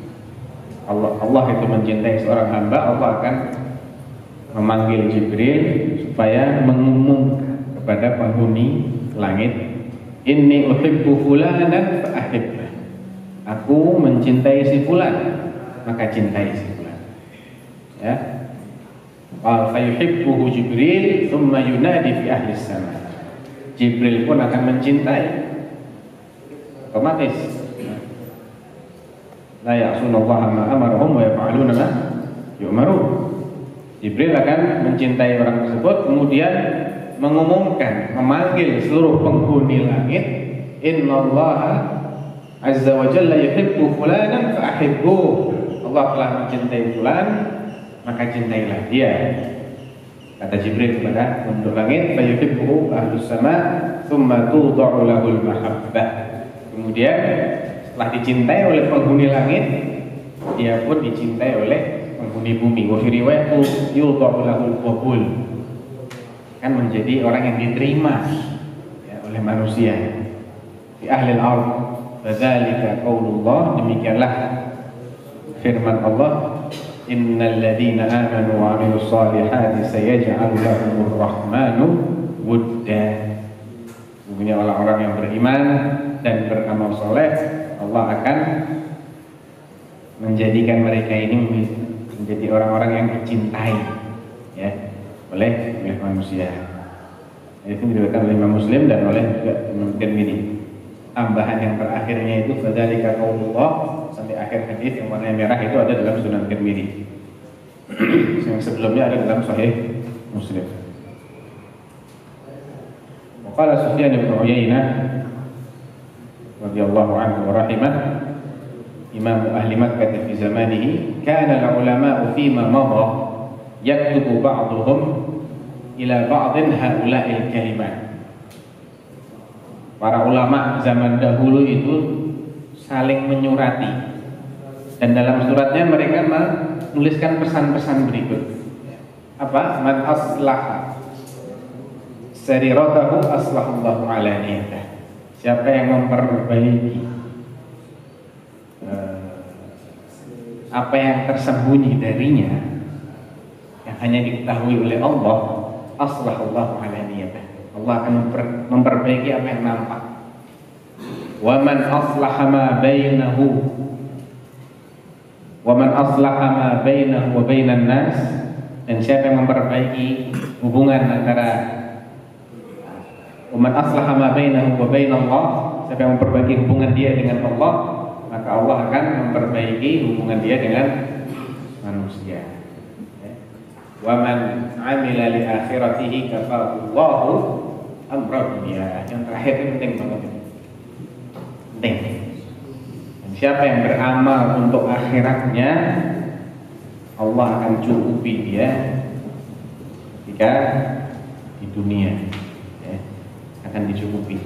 C: Allah itu mencintai seorang hamba, Allah akan memanggil Jibril supaya mengumumkan kepada penghuni langit, inni uhibbu fulanan fa ahibbah. Aku mencintai si fulan, maka cintai si fulan. Ya. Wa fa yuhibbuhu Jibril thumma yunadi fi ahli sama. Jibril pun akan mencintai. Otomatis la ya'sunallaha ma amarahum wa yaf'aluna ma yu'marun. Jibril akan mencintai orang tersebut, kemudian mengumumkan, memanggil seluruh penghuni langit, innallaha azza wa jalla yuhibbu fulanan fa ahibbuh. Allah telah mencintai fulan, maka cintailah dia. Kata Jibril kepada penduduk langit, fa yuhibbu ahlus sama, thumma tudha'u lahul mahabbah. Kemudian Setelah dicintai oleh penghuni langit, dia pun dicintai oleh penghuni bumi. Wa fi riwayat yudha'u lahul qabul, kan menjadi orang yang diterima ya, oleh manusia. Di ahli al-ard, fadzalika qaulullah, demikianlah firman Allah, innal ladzina amanu wa 'amilus solihati sayaj'alu lahumur rahmanu wudda. Sesungguhnya orang-orang yang beriman dan beramal soleh, Allah akan menjadikan mereka ini menjadi orang-orang yang dicintai ya oleh manusia. Itu diriwayatkan oleh Imam Muslim dan oleh juga Imam Tirmidzi. Tambahan yang terakhirnya itu fadzalika qaulullah sampai akhir hadis yang warna merah itu ada dalam Sunan Tirmidzi. Yang sebelumnya ada dalam Sahih Muslim. Qala Sufyan bin Uyainah radhiyallahu anhu wa rahimah, Imam ahli Makkah fi zamanihi, kana al-ulama'u fima madha yaktubu ba'dhum ila ba'dhin haula'il kalimat. Para ulama zaman dahulu itu saling menyurati, dan dalam suratnya mereka menuliskan pesan-pesan berikut. Apa? Man aslaha sariratahu aslahallahu ala niyatah. Siapa yang memperbaiki apa yang tersembunyi darinya, yang hanya diketahui oleh Allah, aslahallahu ala niyatah. Allah akan memperbaiki apa yang nampak. Wa man aslaha ma bainahu wa bainan nas, dan siapa yang memperbaiki hubungan antara wa man aslaha ma bainahu wa bainallah, siapa yang memperbaiki hubungan dia dengan Allah, maka Allah akan memperbaiki hubungan dia dengan manusia. Wa man 'amila li akhiratihi kafallahu amra dunya. Yang terakhir itu penting banget. Penting. Dan siapa yang beramal untuk akhiratnya, Allah akan cukupi dia ketika di dunia ya, akan dicukupi.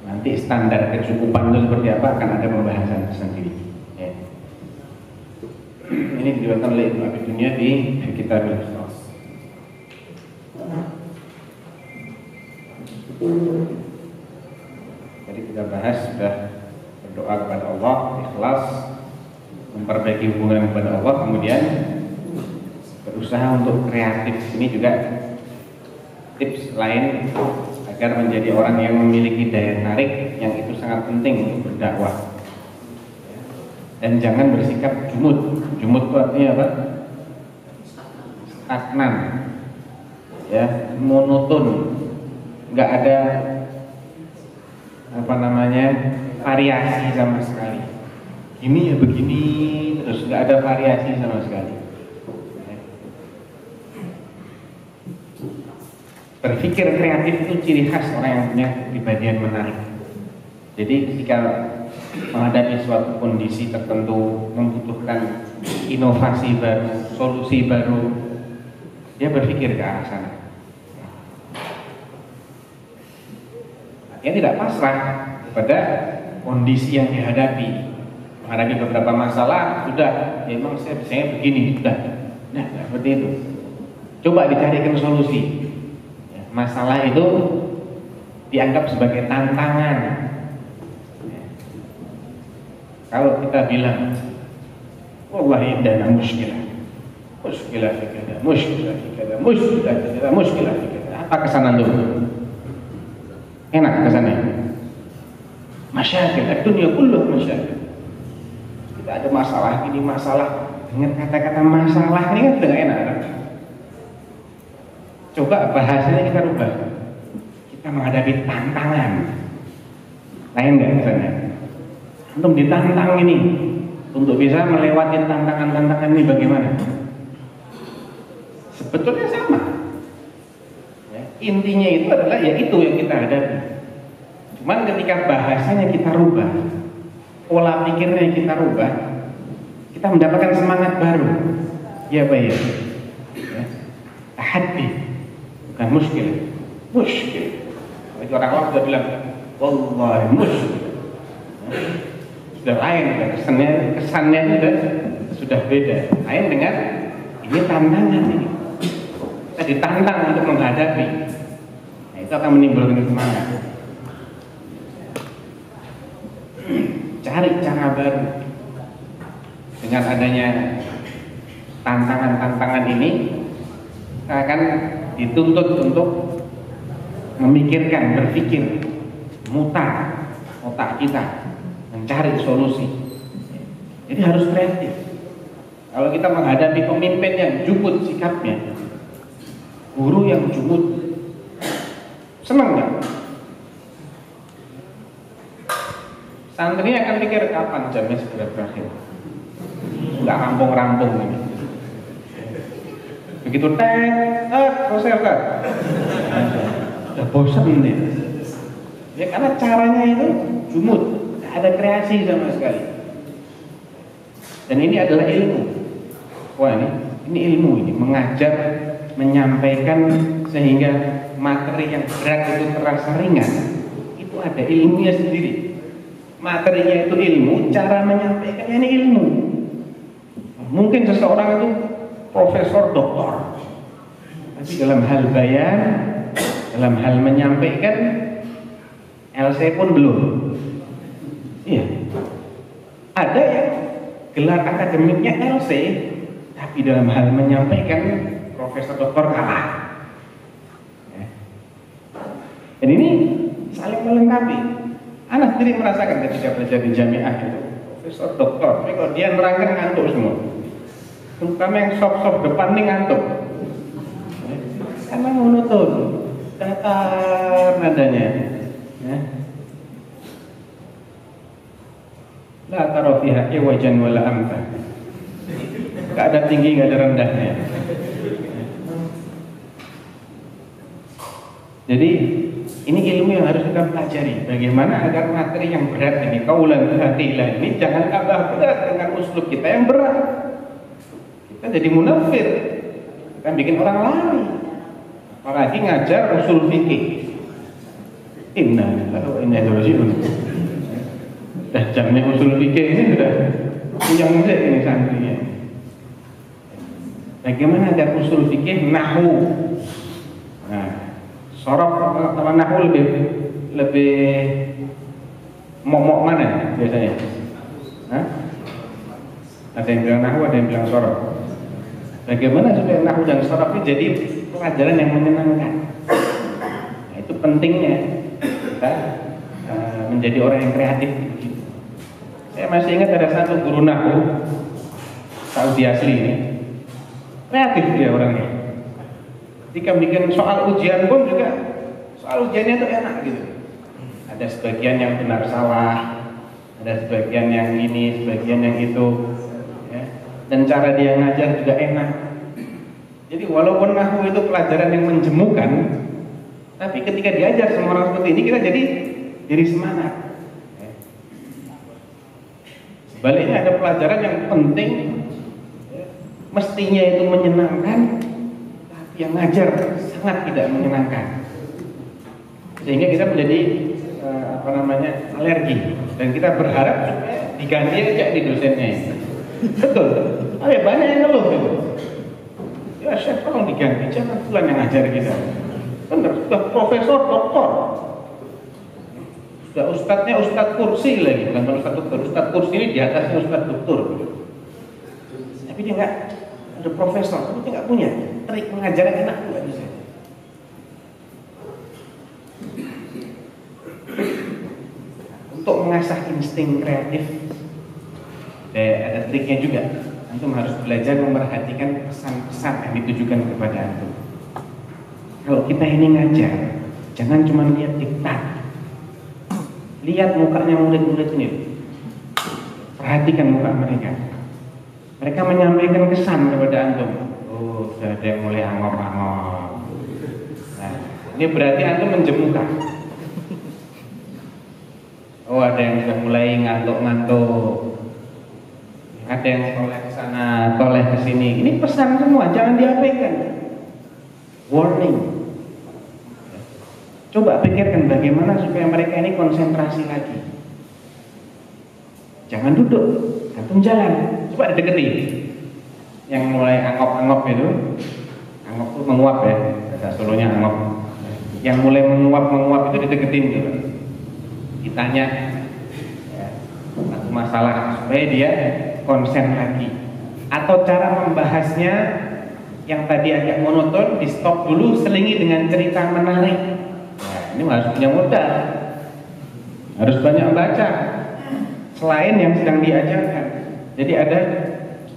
C: Nanti standar kecukupan itu seperti apa akan ada pembahasan tersendiri ya. Ini diriwayatkan oleh Ibnu Abi Dunya di Kitab Al-Ikhlas. Jadi kita bahas sudah berdoa kepada Allah, ikhlas, memperbaiki hubungan kepada Allah, kemudian berusaha untuk kreatif. Ini juga tips lain agar menjadi orang yang memiliki daya tarik, yang itu sangat penting untuk berdakwah. Dan jangan bersikap jumud. Jumud itu artinya apa? Stagnan, ya, monoton, nggak ada variasi sama sekali. Ini ya begini terus, nggak ada variasi sama sekali. Berpikir kreatif itu ciri khas orang yang punya kepribadian menarik. Jadi ketika menghadapi suatu kondisi tertentu membutuhkan inovasi baru, solusi baru, dia berpikir ke arah sana. Dia tidak pasrah pada kondisi yang dihadapi. Menghadapi beberapa masalah, sudah, ya memang saya biasanya begini, sudah. Nah, seperti itu. Coba dicarikan solusi. Masalah itu dianggap sebagai tantangan. Kalau kita bilang, wallahi indana muskilah fi kada, muskilah fi kada, muskilah fi kada, apa kesan antum? Enak kesannya? Masyakil, dunia kulluh masyakil. Kita ada masalah, ini masalah. Dengan kata-kata masalah ini kan sudah enak. Coba bahasanya kita rubah. Kita menghadapi tantangan. Lain nggak kesannya? Antum ditantang ini untuk bisa melewati tantangan-tantangan ini bagaimana? Sebetulnya sama. Ya, intinya itu adalah ya itu yang kita hadapi. Cuman ketika bahasanya kita rubah, pola pikirnya kita rubah, kita mendapatkan semangat baru. Ya Pak ya. Tahaddi, bukan muskil. Muskil. Orang-orang sudah bilang wallahi mus. Sudah lain, kesannya sudah beda. Lain dengan ini tantangan ini. Kita ditantang untuk menghadapi. Nah, itu akan menimbulkan semangat. Cari cara baru. Dengan adanya tantangan-tantangan ini, kita akan dituntut untuk memikirkan, berpikir, mutar otak kita, mencari solusi. Jadi harus kreatif. Kalau kita menghadapi pemimpin yang juput sikapnya, guru yang juput, senang nggak? Santrinya akan pikir kapan jamnya segera berakhir. Nggak rampung-rampung ini. Begitu selesai kan? Udah bosan nih. Ya karena caranya itu jumut, nggak ada kreasi sama sekali. Dan ini adalah ilmu. Wah ini ilmu ini mengajar, menyampaikan sehingga materi yang berat itu terasa ringan. Itu ada ilmunya sendiri. Materinya itu ilmu, cara menyampaikannya ini ilmu. Mungkin seseorang itu profesor, doktor, tapi dalam hal bayan, dalam hal menyampaikan, LC pun belum. Iya. Ada yang gelar akademiknya LC, tapi dalam hal menyampaikan profesor, doktor kalah. Ya. Dan ini saling melengkapi. Anak sendiri merasakan ketika belajar di jamiah itu, profesor, doktor, tapi kalau dia nerangkan ngantuk semua. Terutama yang soft depan nih ngantuk. Karena monoton, datar nadanya. Ya. La tara fiha iwajan wala amta. Gak ada tinggi, gak ada rendahnya. Jadi ini ilmu yang harus kita pelajari. Bagaimana agar materi yang berat ini, qaulan hatilah ini jangan tambah berat dengan uslub kita yang berat. Kita jadi munafir, kita bikin orang lari. Apalagi ngajar usul fikih. Inna lillahi wa inna ilaihi raji'un. Dah jamnya usul fikih ini sudah punya musik ini santrinya. Bagaimana agar usul fikih nahwu? Nah, sorof sama nahwu lebih momok mana biasanya? Hah? Ada yang bilang nahwu, ada yang bilang sorof. Bagaimana supaya nahwu dan sorof ini jadi pelajaran yang menyenangkan? Nah, itu pentingnya kita menjadi orang yang kreatif. Saya masih ingat ada satu guru nahwu Saudi asli ini, kreatif dia orangnya. Ketika bikin soal ujian pun juga soal ujiannya itu enak gitu. Ada sebagian yang benar salah, ada sebagian yang ini, sebagian yang itu. Dan cara dia ngajar juga enak. Jadi walaupun nahwu itu pelajaran yang menjemukan, tapi ketika diajar sama orang seperti ini kita jadi semangat. Sebaliknya ada pelajaran yang penting, mestinya itu menyenangkan, tapi yang ngajar sangat tidak menyenangkan. Sehingga kita menjadi alergi, dan kita berharap supaya diganti aja di dosennya ini. Betul. Ada banyak yang ngeluh gitu. Ya Syekh tolong diganti, jangan Fulan yang ngajar kita. Benar, sudah profesor, doktor, sudah ustadznya ustadz kursi lagi, bukan ustadz doktor. Ustadz kursi ini di atasnya ustadz doktor. Tapi dia nggak ada profesor, tapi dia nggak punya trik mengajar yang enak, nggak bisa. Untuk mengasah insting kreatif, ada triknya juga. Antum harus belajar memerhatikan pesan-pesan yang ditujukan kepada antum. Kalau kita ini ngajar, jangan cuma lihat diktat. Lihat mukanya murid-murid ini. Perhatikan muka mereka. Mereka menyampaikan kesan kepada antum. Oh, sudah ada yang mulai angop-angop. Nah, ini berarti antum menjemukan. Oh, ada yang sudah mulai ngantuk-ngantuk. Ada yang toleh ke sana, toleh ke sini. Ini pesan semua, jangan diabaikan. Warning. Coba pikirkan bagaimana supaya mereka ini konsentrasi lagi. Jangan duduk, gantung jalan. Coba dideketi. Yang mulai angop-angop itu, angop itu menguap ya, bahasa Solonya angop. Yang mulai menguap itu dideketin gitu. Ditanya ya, satu masalah supaya dia konsen lagi. Atau cara membahasnya yang tadi agak monoton, di stop dulu, selingi dengan cerita menarik. Nah, ini harus punya modal, harus banyak baca selain yang sedang diajarkan. Jadi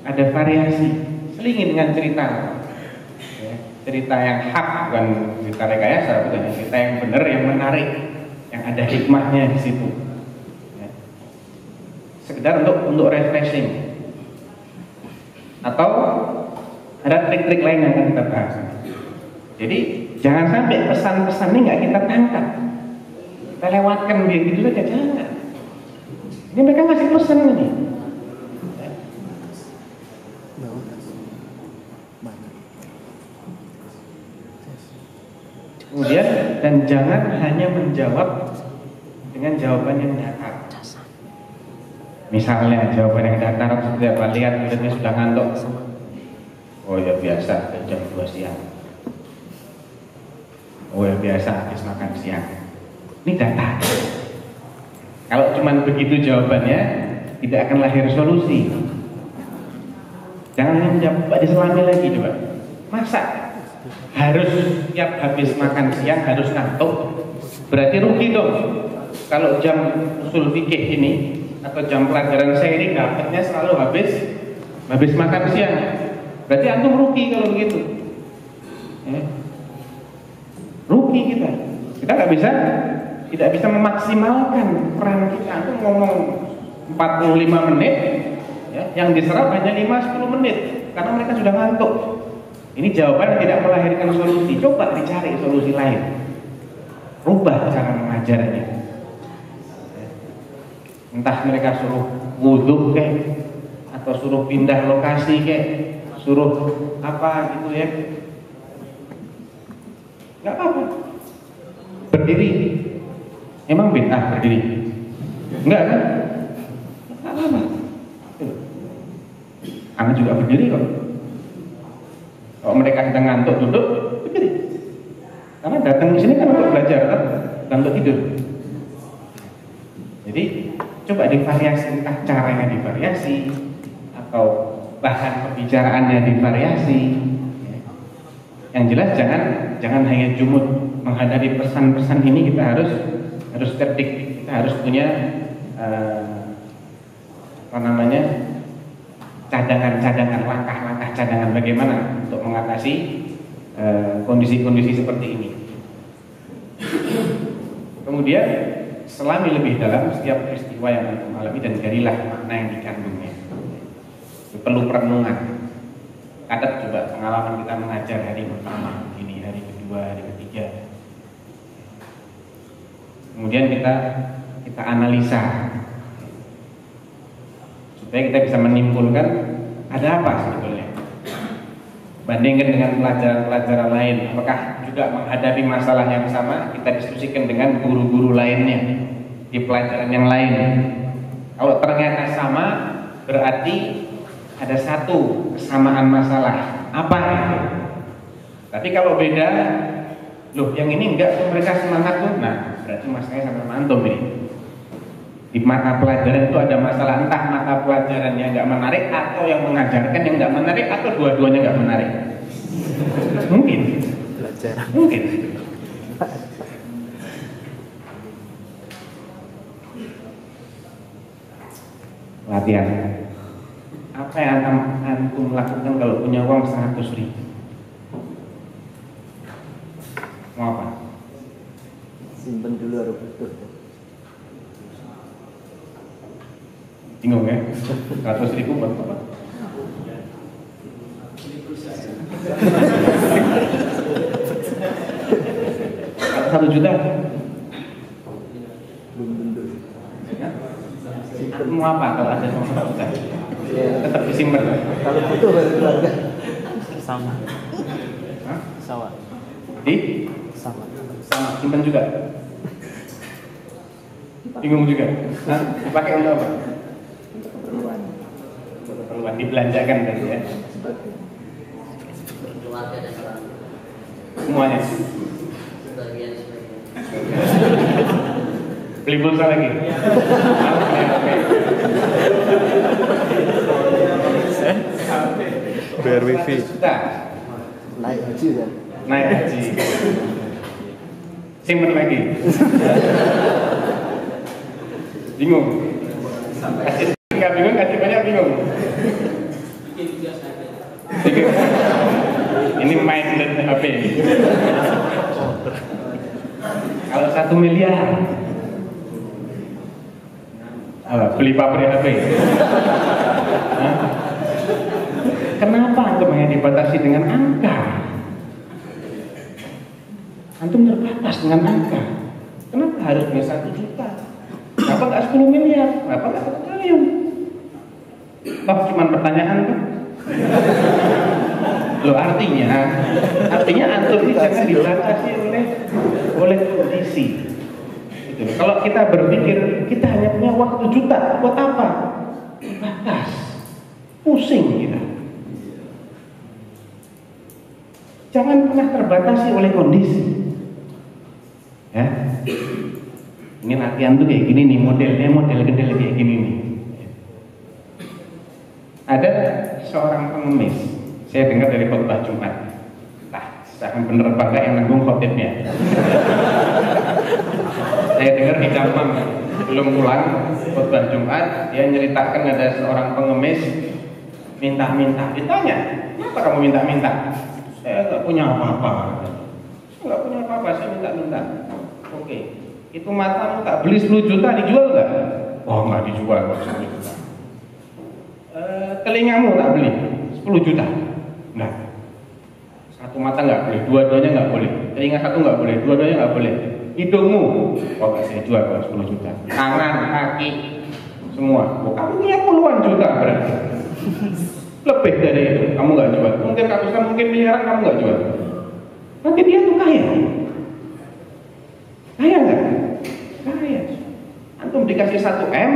C: ada variasi, selingi dengan cerita ya, cerita yang hak, bukan cerita rekayasa, bukan cerita yang benar, yang menarik, yang ada hikmahnya di situ ya. Sekedar untuk refreshing. Atau ada trik-trik lain yang akan kita bahas. Jadi jangan sampai pesan-pesan ini nggak kita tangkap, kita lewatkan begitu saja, jangan. Ini mereka ngasih pesan ini. Kemudian dan jangan hanya menjawab dengan jawaban yang datar. Misalnya jawaban yang datar seperti apa? Lihat muridnya sudah ngantuk. Oh ya biasa, jam 2 siang. Oh ya biasa, habis makan siang. Ini datar. Kalau cuma begitu jawabannya, tidak akan lahir solusi. Jangan hanya menjawab, diselami lagi coba. Masa harus tiap habis makan siang harus ngantuk? Berarti rugi dong. Kalau jam usul fikih ini atau jam pelajaran saya ini dapatnya selalu habis makan siang, berarti antum rugi kalau begitu. Rugi kita tidak bisa memaksimalkan peran kita. Antum ngomong 45 menit ya, yang diserap hanya 5-10 menit karena mereka sudah ngantuk. Ini jawaban yang tidak melahirkan solusi. Coba dicari solusi lain, rubah cara mengajarnya. Entah mereka suruh wudhu kek, atau suruh pindah lokasi kek, suruh apa gitu ya, nggak apa-apa. Berdiri, emang bid'ah berdiri? Enggak kan? Nggak apa-apa. Anak juga berdiri kok. Kalau mereka sedang ngantuk duduk, berdiri. Karena datang ke sini kan untuk belajar kan, dan untuk tidur. Jadi coba divariasi, entah caranya divariasi atau bahan pembicaraannya divariasi. Yang jelas jangan hanya jumud menghadapi pesan-pesan ini. Kita harus cerdik, kita harus punya cadangan, langkah-langkah cadangan bagaimana untuk mengatasi kondisi-kondisi seperti ini. Kemudian selami lebih dalam setiap peristiwa yang antum alami dan garilah makna yang dikandungnya. Perlu perenungan. Catat coba pengalaman kita mengajar hari pertama, ini hari kedua, hari ketiga. Kemudian kita analisa supaya kita bisa menyimpulkan ada apa sebetulnya. Bandingkan dengan pelajaran-pelajaran lain, apakah juga menghadapi masalah yang sama, kita diskusikan dengan guru-guru lainnya di pelajaran yang lain. Kalau ternyata sama, berarti ada satu kesamaan masalah. Apa itu? Tapi kalau beda, loh yang ini enggak, mereka semangat tuh. Nah, berarti masalahnya sama antum ini. Di mata pelajaran itu ada masalah, entah mata pelajaran yang enggak menarik atau yang mengajarkan yang enggak menarik atau dua-duanya enggak menarik. Mungkin. Mungkin. Latihan. Apa yang antum lakukan kalau punya uang 100.000? Mau apa?
B: Simpen dulu harus butuh.
C: Bingung ya? 100.000 buat apa? Satu juta?
B: Belum tentu.
C: Ya? Mau apa kalau ada 1 juta? Tetap disimpan.
B: Kalau butuh baru keluarga. Sama.
C: Hah?
B: Sawah.
C: Di?
B: Sama.
C: Sama, simpan juga. Bingung juga. Nah, dipakai untuk apa?
B: Untuk keperluan.
C: Untuk keperluan dibelanjakan tadi ya.
F: Keluarga dan orang
C: Semuanya.
F: sebagian.
C: Beli pulsa lagi.
G: Bayar wifi.
B: Naik haji kan.
C: Naik haji. Simpen lagi. Bingung. Kasih nggak bingung, kasih banyak bingung. Ini main HP. Kalau 1 miliar, beli pabrik HP. Hah? Kenapa antum hanya dibatasi dengan angka? Antum terbatas dengan angka. Kenapa harus punya 1 juta? Kenapa nggak 10 miliar? Kenapa nggak 1 triliun? Toh cuma pertanyaan kan? Loh artinya antum ini jangan dibatasi oleh kondisi. Gitu. Kalau kita berpikir kita hanya punya waktu juta, buat apa? Batas, pusing kita. Jangan pernah terbatasi oleh kondisi. Ya, ini latihan tuh kayak gini nih, model gede kayak gini nih. Ada seorang pengemis, saya dengar dari khotbah Jumat. Saya bener apa enggak yang nanggung khotibnya. Saya dengar di Damang belum pulang khotbah Jumat, dia nyeritakan ada seorang pengemis minta-minta. Ditanya, kenapa kamu minta-minta? Saya nggak punya apa-apa. Saya nggak punya apa-apa, saya minta-minta. Oke, itu matamu tak beli 10 juta dijual nggak? Oh nggak dijual, 10 juta. Telingamu tak beli 10 juta. Nah, satu mata nggak boleh, dua-duanya nggak boleh. Telinga satu nggak boleh, dua-duanya nggak boleh. Hidungmu, oh nggak saya jual kalau 10 juta. Tangan, kaki, semua. Oh, kamu punya puluhan juta berarti. Lebih dari itu, kamu nggak jual. Mungkin ratusan, mungkin miliaran, kamu nggak jual. Nanti dia tuh kaya. Kaya nggak? Kaya. Antum dikasih 1 M,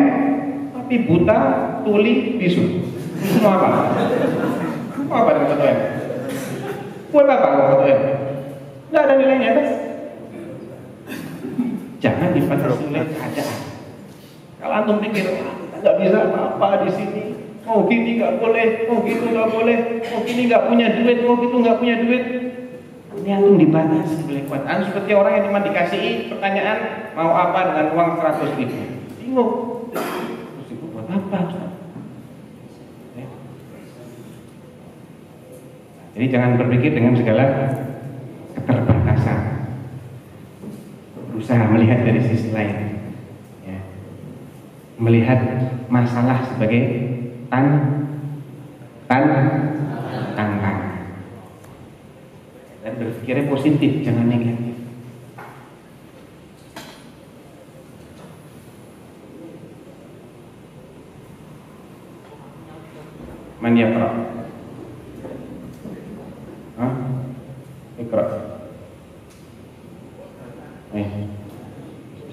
C: tapi buta, tuli, bisu. Semua apa? Mau apa dengan 1 M? Buat apa kalau 1 M? Nggak ada nilainya kan? Jangan dibatasi oleh keadaan. Kalau antum pikir nggak bisa apa-apa di sini, mau gini nggak boleh, mau gitu nggak boleh, mau gini nggak punya duit, mau gitu nggak punya duit, ini antum dibatasi oleh keadaan. Seperti orang yang cuma dikasih pertanyaan mau apa dengan uang 100.000, bingung. Terus itu buat apa? Jadi jangan berpikir dengan segala keterbatasan. Berusaha melihat dari sisi lain, ya. Melihat masalah sebagai tantangan dan berpikirnya positif, jangan negatif. Man yaqra? Iqra.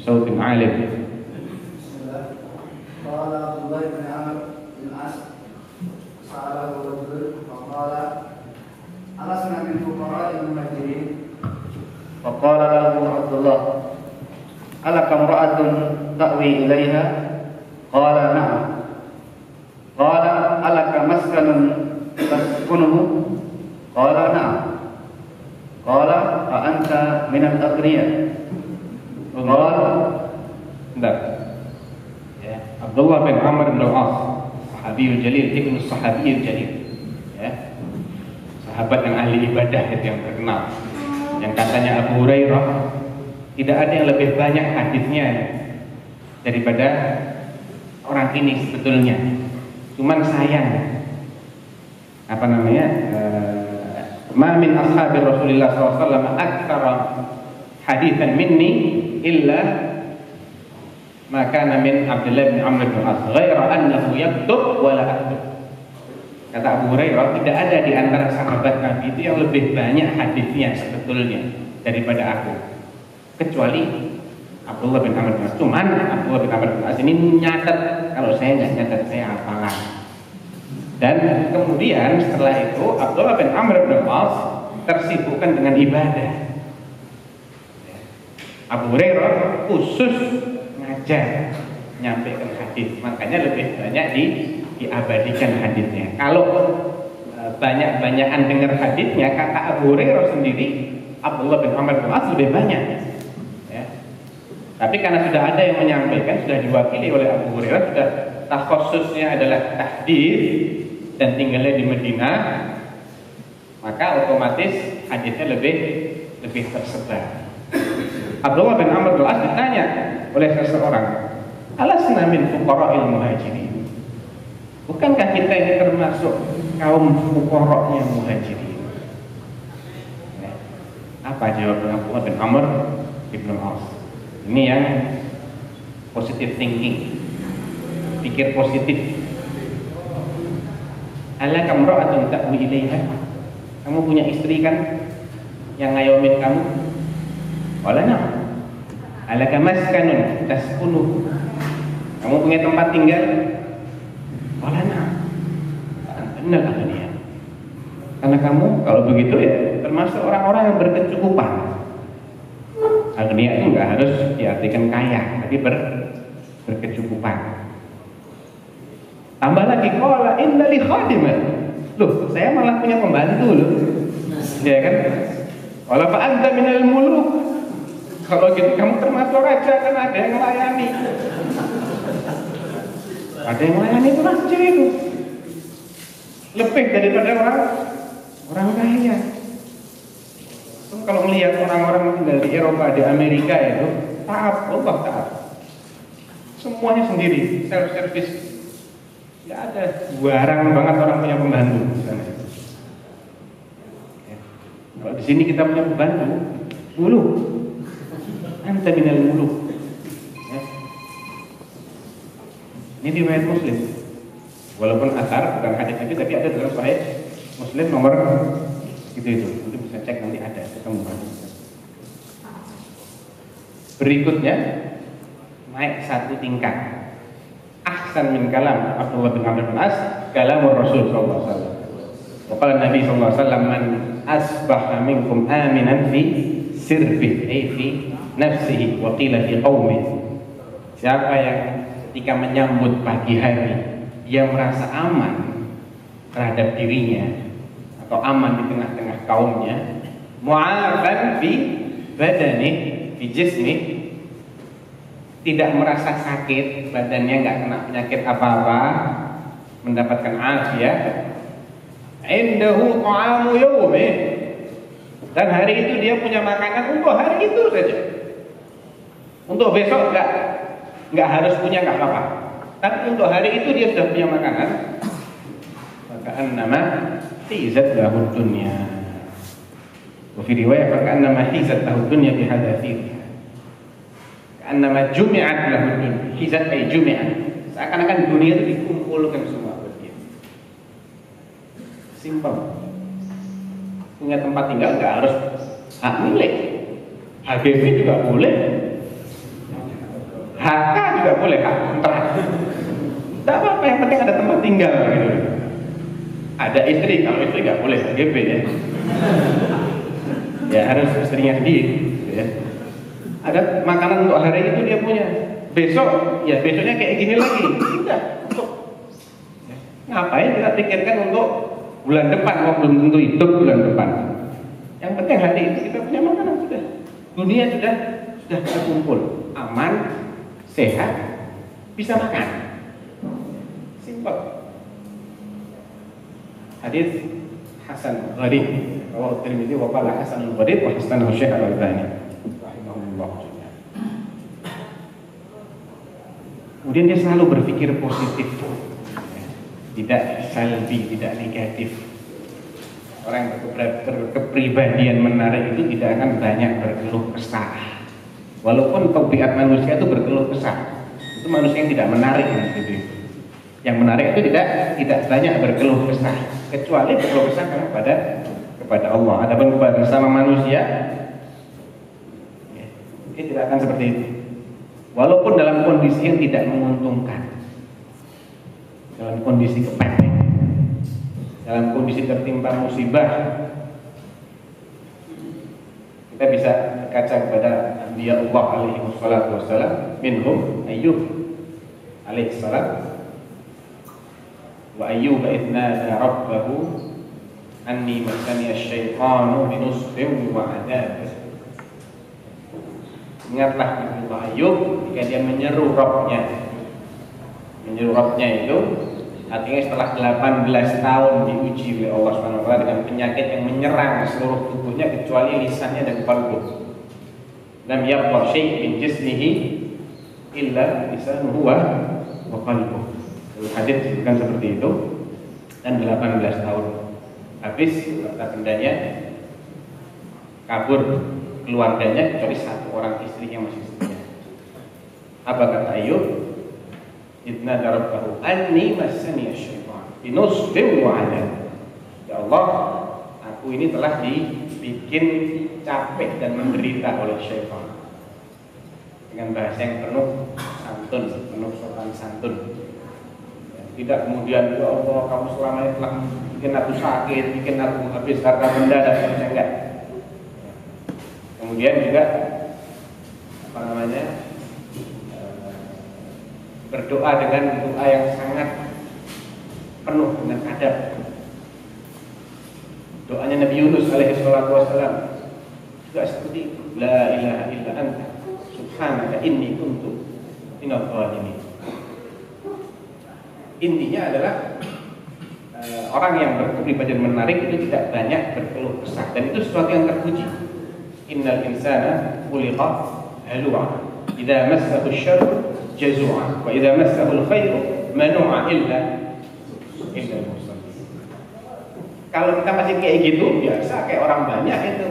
C: بصوت عالٍ.
H: قال عبد الله بن عمرو بن العاص سأله رجل فقال ألسنا من فقراء المهاجرين؟ فقال له عبد الله ألك امرأة تأوي إليها؟ قال نعم. قال ألك مسكن تسكنه؟ قال نعم. قال فأنت من الأغنياء. قال
C: ya, Abdullah bin Amr bin Al-As, sahabiyul jalil, ibnu sahabiyul jalil, ya, sahabat yang ahli ibadah yang terkenal, yang katanya Abu Hurairah tidak ada yang lebih banyak hadisnya daripada orang ini sebetulnya. Cuman sayang, apa namanya, ma min ashabi Rasulillah SAW aktsara haditsan minni illa maka min Abdullah bin Amr bin As ghaira annahu yaktub wa la aktub. Kata Abu Hurairah, tidak ada di antara sahabat Nabi itu yang lebih banyak hadisnya sebetulnya daripada aku. kecuali Abdullah bin Amr bin As. Cuman Abdullah bin Amr bin As ini nyatet, kalau saya nggak nyatet saya hafalan. Dan kemudian setelah itu Abdullah bin Amr bin As tersibukkan dengan ibadah. Abu Hurairah khusus ngajar, nyampaikan hadis, makanya lebih banyak diabadikan hadisnya. Kalau banyak-banyakan dengar hadisnya, kata Abu Hurairah sendiri, Abdullah bin Amr bin As lebih banyak. Ya. Tapi karena sudah ada yang menyampaikan, sudah diwakili oleh Abu Hurairah, sudah takhususnya adalah tahdits dan tinggalnya di Madinah, maka otomatis hadisnya lebih tersebar. Abdullah bin Amr bin As ditanya oleh seseorang, alasna min fuqara'il muhajirin, bukankah kita ini termasuk kaum fuqara' yang muhajirin? Ya. Apa jawaban Abdullah bin Amr bin As? Ini yang positive thinking, pikir positif. Ala kamra'atun ta'wi ilaiha, kamu punya istri kan yang ngayomin kamu? Wala na. Alaka maskanun taskunu, kamu punya tempat tinggal? Wala na. Benar dia. Karena kamu kalau begitu ya termasuk orang-orang yang berkecukupan. Agnia itu nggak harus diartikan kaya, tapi berkecukupan. Tambah lagi, qala inna li khadiman. Loh, saya malah punya pembantu loh. Ya kan? Wala fa anta minal muluk. Kalau gitu kamu termasuk raja, kan ada yang melayani. Ada yang melayani itu masjid itu. Lebih daripada orang kaya. Kalau melihat orang-orang tinggal di Eropa, di Amerika itu taat, Allah taat. Semuanya sendiri, self service. Tidak ada, jarang banget orang punya pembantu di sana. Ya. Kalau di sini kita punya pembantu, mulu, anta minal muluk. Ya. Ini riwayat Muslim. Walaupun asar bukan hadis Nabi, tapi ada dalam Sahih Muslim nomor itu. Nanti bisa cek, nanti ada ketemu. Berikutnya naik satu tingkat. Ahsan min kalam Abdullah bin Amr bin As, kalamur Rasul sallallahu alaihi wasallam. Qala Nabi sallallahu alaihi wasallam, man asbaha minkum aminan fi sirbihi, ay fi nafsihi wa qila fi qaumihi. Siapa yang ketika menyambut pagi hari dia merasa aman terhadap dirinya atau aman di tengah-tengah kaumnya, mu'afan fi badani fi jismi, tidak merasa sakit badannya, nggak kena penyakit apa-apa, mendapatkan afiat, indahu ta'amu yawmi, dan hari itu dia punya makanan untuk hari itu saja, untuk besok nggak harus punya, nggak apa-apa, tapi untuk hari itu dia sudah punya makanan, maka annama hizat lahu dunya. Wa fi riwayah maka annama hizat lahu dunya bi hadatsih. Annama jumi'at lahu dunya. Hizat ay jumi'at. Seakan-akan dunia itu dikumpulkan semua buat dia. Simpel. Punya tempat tinggal nggak harus hak milik. HGB juga boleh. HK juga boleh, hak kontrak. Tidak apa-apa, yang penting ada tempat tinggal gitu. Ada istri, kalau istri nggak boleh HGB ya. Ya harus istrinya sendiri gitu ya. Ada makanan untuk hari itu dia punya. Besok, ya besoknya kayak gini lagi. Tidak, untuk ya. Ngapain kita pikirkan untuk bulan depan, belum tentu hidup bulan depan. Yang penting hari itu kita punya makanan sudah. Dunia sudah terkumpul, aman, sehat, bisa makan. Simpel. Hadis Hasan Gharib, rawahu Tirmidzi wa qala Hasan Gharib wa hasanahu Syekh Al-Albani rahimahullah. Kemudian dia selalu berpikir positif, tidak salbi, tidak negatif. Orang yang berkepribadian menarik itu tidak akan banyak berkeluh kesah. Walaupun tabiat manusia itu berkeluh kesah, itu manusia yang tidak menarik gitu. Yang menarik itu tidak banyak berkeluh kesah, kecuali berkeluh kesah kepada Allah. Adapun kepada sesama manusia, dia tidak akan seperti itu. Walaupun dalam kondisi yang tidak menguntungkan, dalam kondisi kepepet, dalam kondisi tertimpa musibah, kita bisa berkaca kepada Nabi Allah alaihi wassalam, minhum Ayyub alaihi salam. Wa Ayyub idh nada rabbahu anni massani asy-syaitanu binusbin wa adab. Ingatlah Nabi Ayyub ketika dia menyeru Rabbnya. Menyeru Rabbnya itu artinya setelah 18 tahun diuji oleh Allah SWT dengan penyakit yang menyerang seluruh tubuhnya kecuali lisannya dan qalbu. Lam yabqa syai' min jismihi illa lisanuhu wa qalbuh. Hadis disebutkan seperti itu. Dan 18 tahun habis harta bendanya, kabur keluarganya kecuali satu orang istrinya masih setia. Apa kata Ayub? Idna darabbahu anni massani asy-syaitan binusbin wa adab. Ya Allah, aku ini telah dibikin capek dan menderita oleh syaitan. Dengan bahasa yang penuh santun, penuh sopan santun. Tidak kemudian, ya Allah, kamu selama ini telah bikin aku sakit, bikin aku habis harta benda dan sebagainya. Enggak. Kemudian juga berdoa dengan doa yang sangat penuh dengan adab. Doanya Nabi Yunus alaihi salatu wassalam juga seperti itu. La ilaha illa anta subhanaka inni kuntu minadh dhalimin. Intinya adalah orang yang berkepribadian menarik itu tidak banyak berkeluh kesah, dan itu sesuatu yang terpuji. Innal insana khuliqa halu'a idza massahu asy-syarru jazu'a wa idza massahu al-khairu manu'a illa al-musallin. Kalau kita masih kayak gitu, biasa kayak orang banyak itu.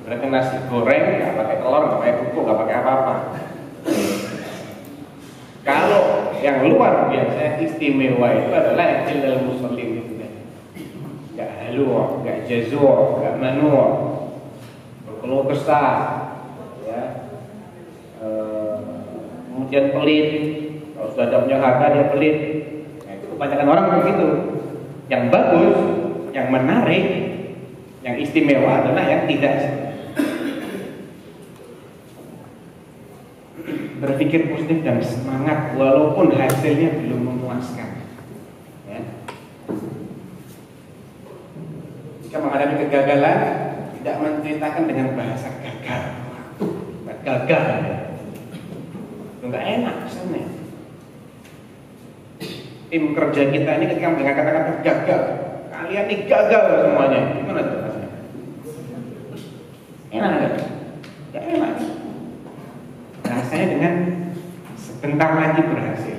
C: Berarti nasi goreng nggak pakai telur, nggak pakai pupuk, nggak pakai apa-apa. Kalau yang luar biasa istimewa itu adalah illal musallin itu kan. Enggak halu, enggak jazu', enggak manu', berkeluh kesah, ya. Kemudian pelit. Kalau sudah ada punya harta dia pelit. Nah, itu kebanyakan orang begitu. Yang bagus, yang menarik, yang istimewa adalah yang tidak berpikir positif dan semangat walaupun hasilnya belum memuaskan. Ya. Jika menghadapi kegagalan, tidak menceritakan dengan bahasa gagal. Gagal, nggak enak kesannya. Tim kerja kita ini ketika mendengar kata-kata gagal, kalian ini gagal semuanya, gimana tuh rasanya? Enak nggak? Nggak enak. Rasanya dengan sebentar lagi berhasil.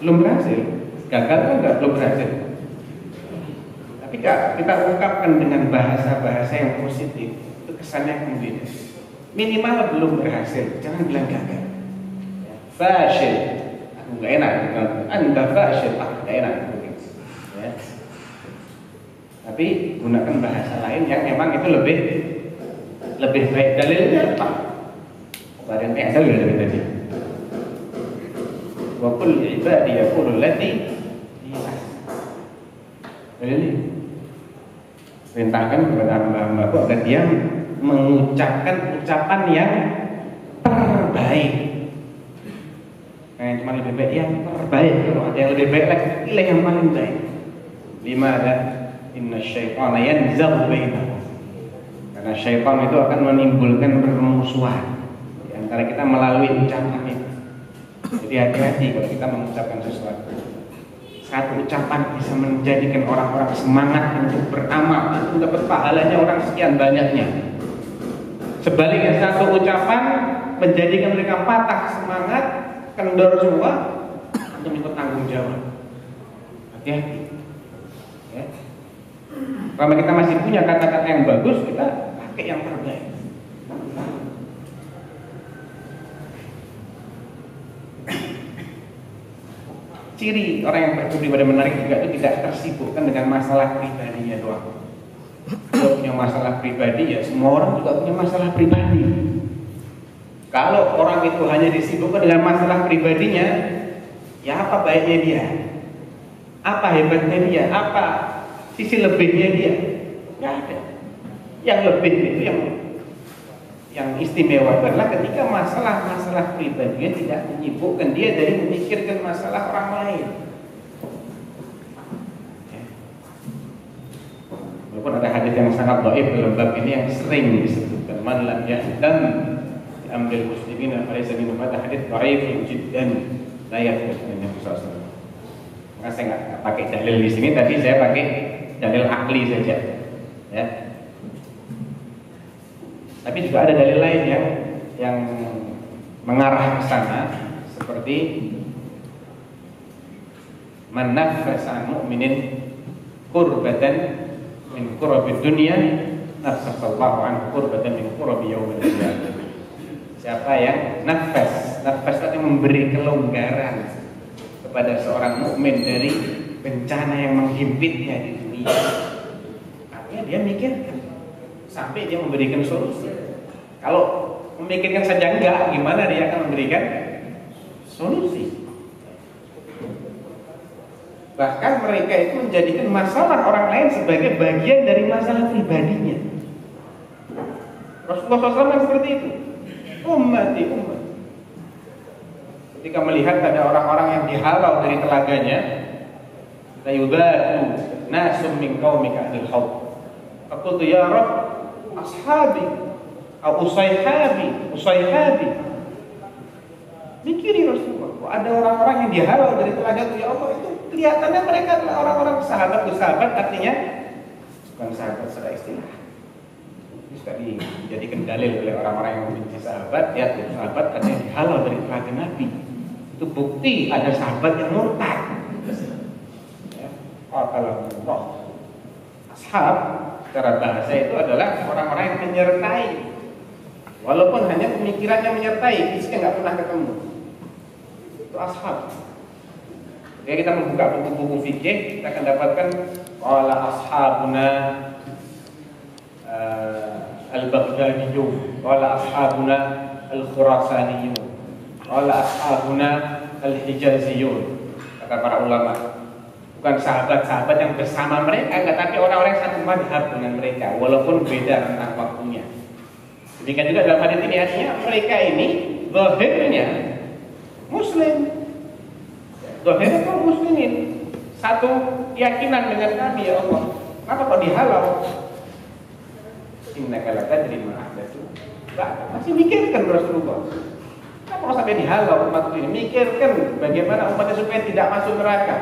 C: Belum berhasil, gagal kan belum berhasil. Tapi kita ungkapkan dengan bahasa-bahasa yang positif, itu kesannya kemudian minimal belum berhasil, jangan bilang gagal. Fashil, aku nggak enak. Anda fashil, aku nggak enak. Ya. Tapi gunakan bahasa lain yang memang itu lebih baik. Dalilnya apa? Badan yang dalil dari tadi. Wa qul ibadi yaqulu allati ini perintahkan kepada hamba-hambaku agar dia mengucapkan ucapan yang terbaik. Yang cuma lebih baik, yang terbaik. Kalau ada yang lebih baik lagi, pilih yang paling baik. Lima ada inna syaitana yanzaghu bainahum. Karena syaitan itu akan menimbulkan permusuhan antara kita melalui ucapan itu. Jadi hati-hati kalau kita mengucapkan sesuatu. Satu ucapan bisa menjadikan orang-orang semangat untuk beramal, untuk dapat pahalanya orang sekian banyaknya. Sebaliknya satu ucapan menjadikan mereka patah semangat, kendor semua untuk ikut tanggung jawab. Hati-hati. Ya. Kalau kita masih punya kata-kata yang bagus, kita pakai yang terbaik. Ciri orang yang berkepribadian menarik juga itu tidak tersibukkan dengan masalah pribadinya doang. Kalau punya punya masalah pribadi, ya semua orang juga punya masalah pribadi. Kalau orang itu hanya disibukkan dengan masalah pribadinya, ya apa baiknya dia? Apa hebatnya dia? Apa sisi lebihnya dia? Nggak ada. Yang lebih itu yang istimewa adalah ketika masalah-masalah pribadinya tidak menyibukkan dia dari memikirkan masalah orang lain. Walaupun ada hadis yang sangat dhaif dalam bab ini yang sering disebutkan, man lam yahdam bi amril muslimin falaysa minhum, ada hadis dhaif jiddan la yahdam Nabi sallallahu. Maka saya nggak pakai dalil di sini, tapi saya pakai dalil akli saja, ya. Tapi juga ada dalil lain yang mengarah ke sana, seperti man nafasa mu'minin kurbatan min kurabi dunia nafsasallahu anhu kurbatan min kurabi yaumil qiyamah. Siapa yang nafas itu memberi kelonggaran kepada seorang mukmin dari bencana yang menghimpitnya di dunia, artinya dia mikirkan sampai dia memberikan solusi. Kalau memikirkan saja enggak, gimana dia akan memberikan solusi? Bahkan mereka itu menjadikan masalah orang lain sebagai bagian dari masalah pribadinya. Rasulullah SAW seperti itu. Ummati. Ketika melihat ada orang-orang yang dihalau dari telaganya, la yudatu nasum min qaumika anil haud. Faqultu ya Rabb, ashabi atau usayhabi. Mikiri Rasulullah, ada orang-orang yang dihalau dari telaga itu, ya Allah, itu kelihatannya mereka adalah orang-orang sahabat, artinya bukan sahabat secara istilah. Ini sudah dijadikan dalil oleh orang-orang yang membenci sahabat, ya sahabat katanya dihalau dari telaga Nabi. Itu bukti ada sahabat yang murtad. Ya, kalau ashab secara bahasa itu adalah orang-orang yang menyertai, walaupun hanya pemikirannya menyertai, fisiknya nggak pernah ketemu. Itu ashab. Ketika kita membuka buku-buku fikih, kita akan dapatkan qala ashabuna al-Baghdadiyun, qala ashabuna al-Khurasaniyun, qala ashabuna al-Hijaziyun. Kata para ulama, bukan sahabat-sahabat yang bersama mereka, tetapi orang-orang yang satu madhab dengan mereka, walaupun beda tentang waktunya. Demikian juga dalam hadis ini, artinya mereka ini zahirnya Muslim, zahirnya kaum muslimin, satu keyakinan dengan Nabi, ya Allah. Kenapa kok dihalau? Innaka la tadri ma ahdatsu. Masih mikirkan Rasulullah. Kenapa kok sampai dihalau umat ini? Mikirkan bagaimana umatnya supaya tidak masuk neraka.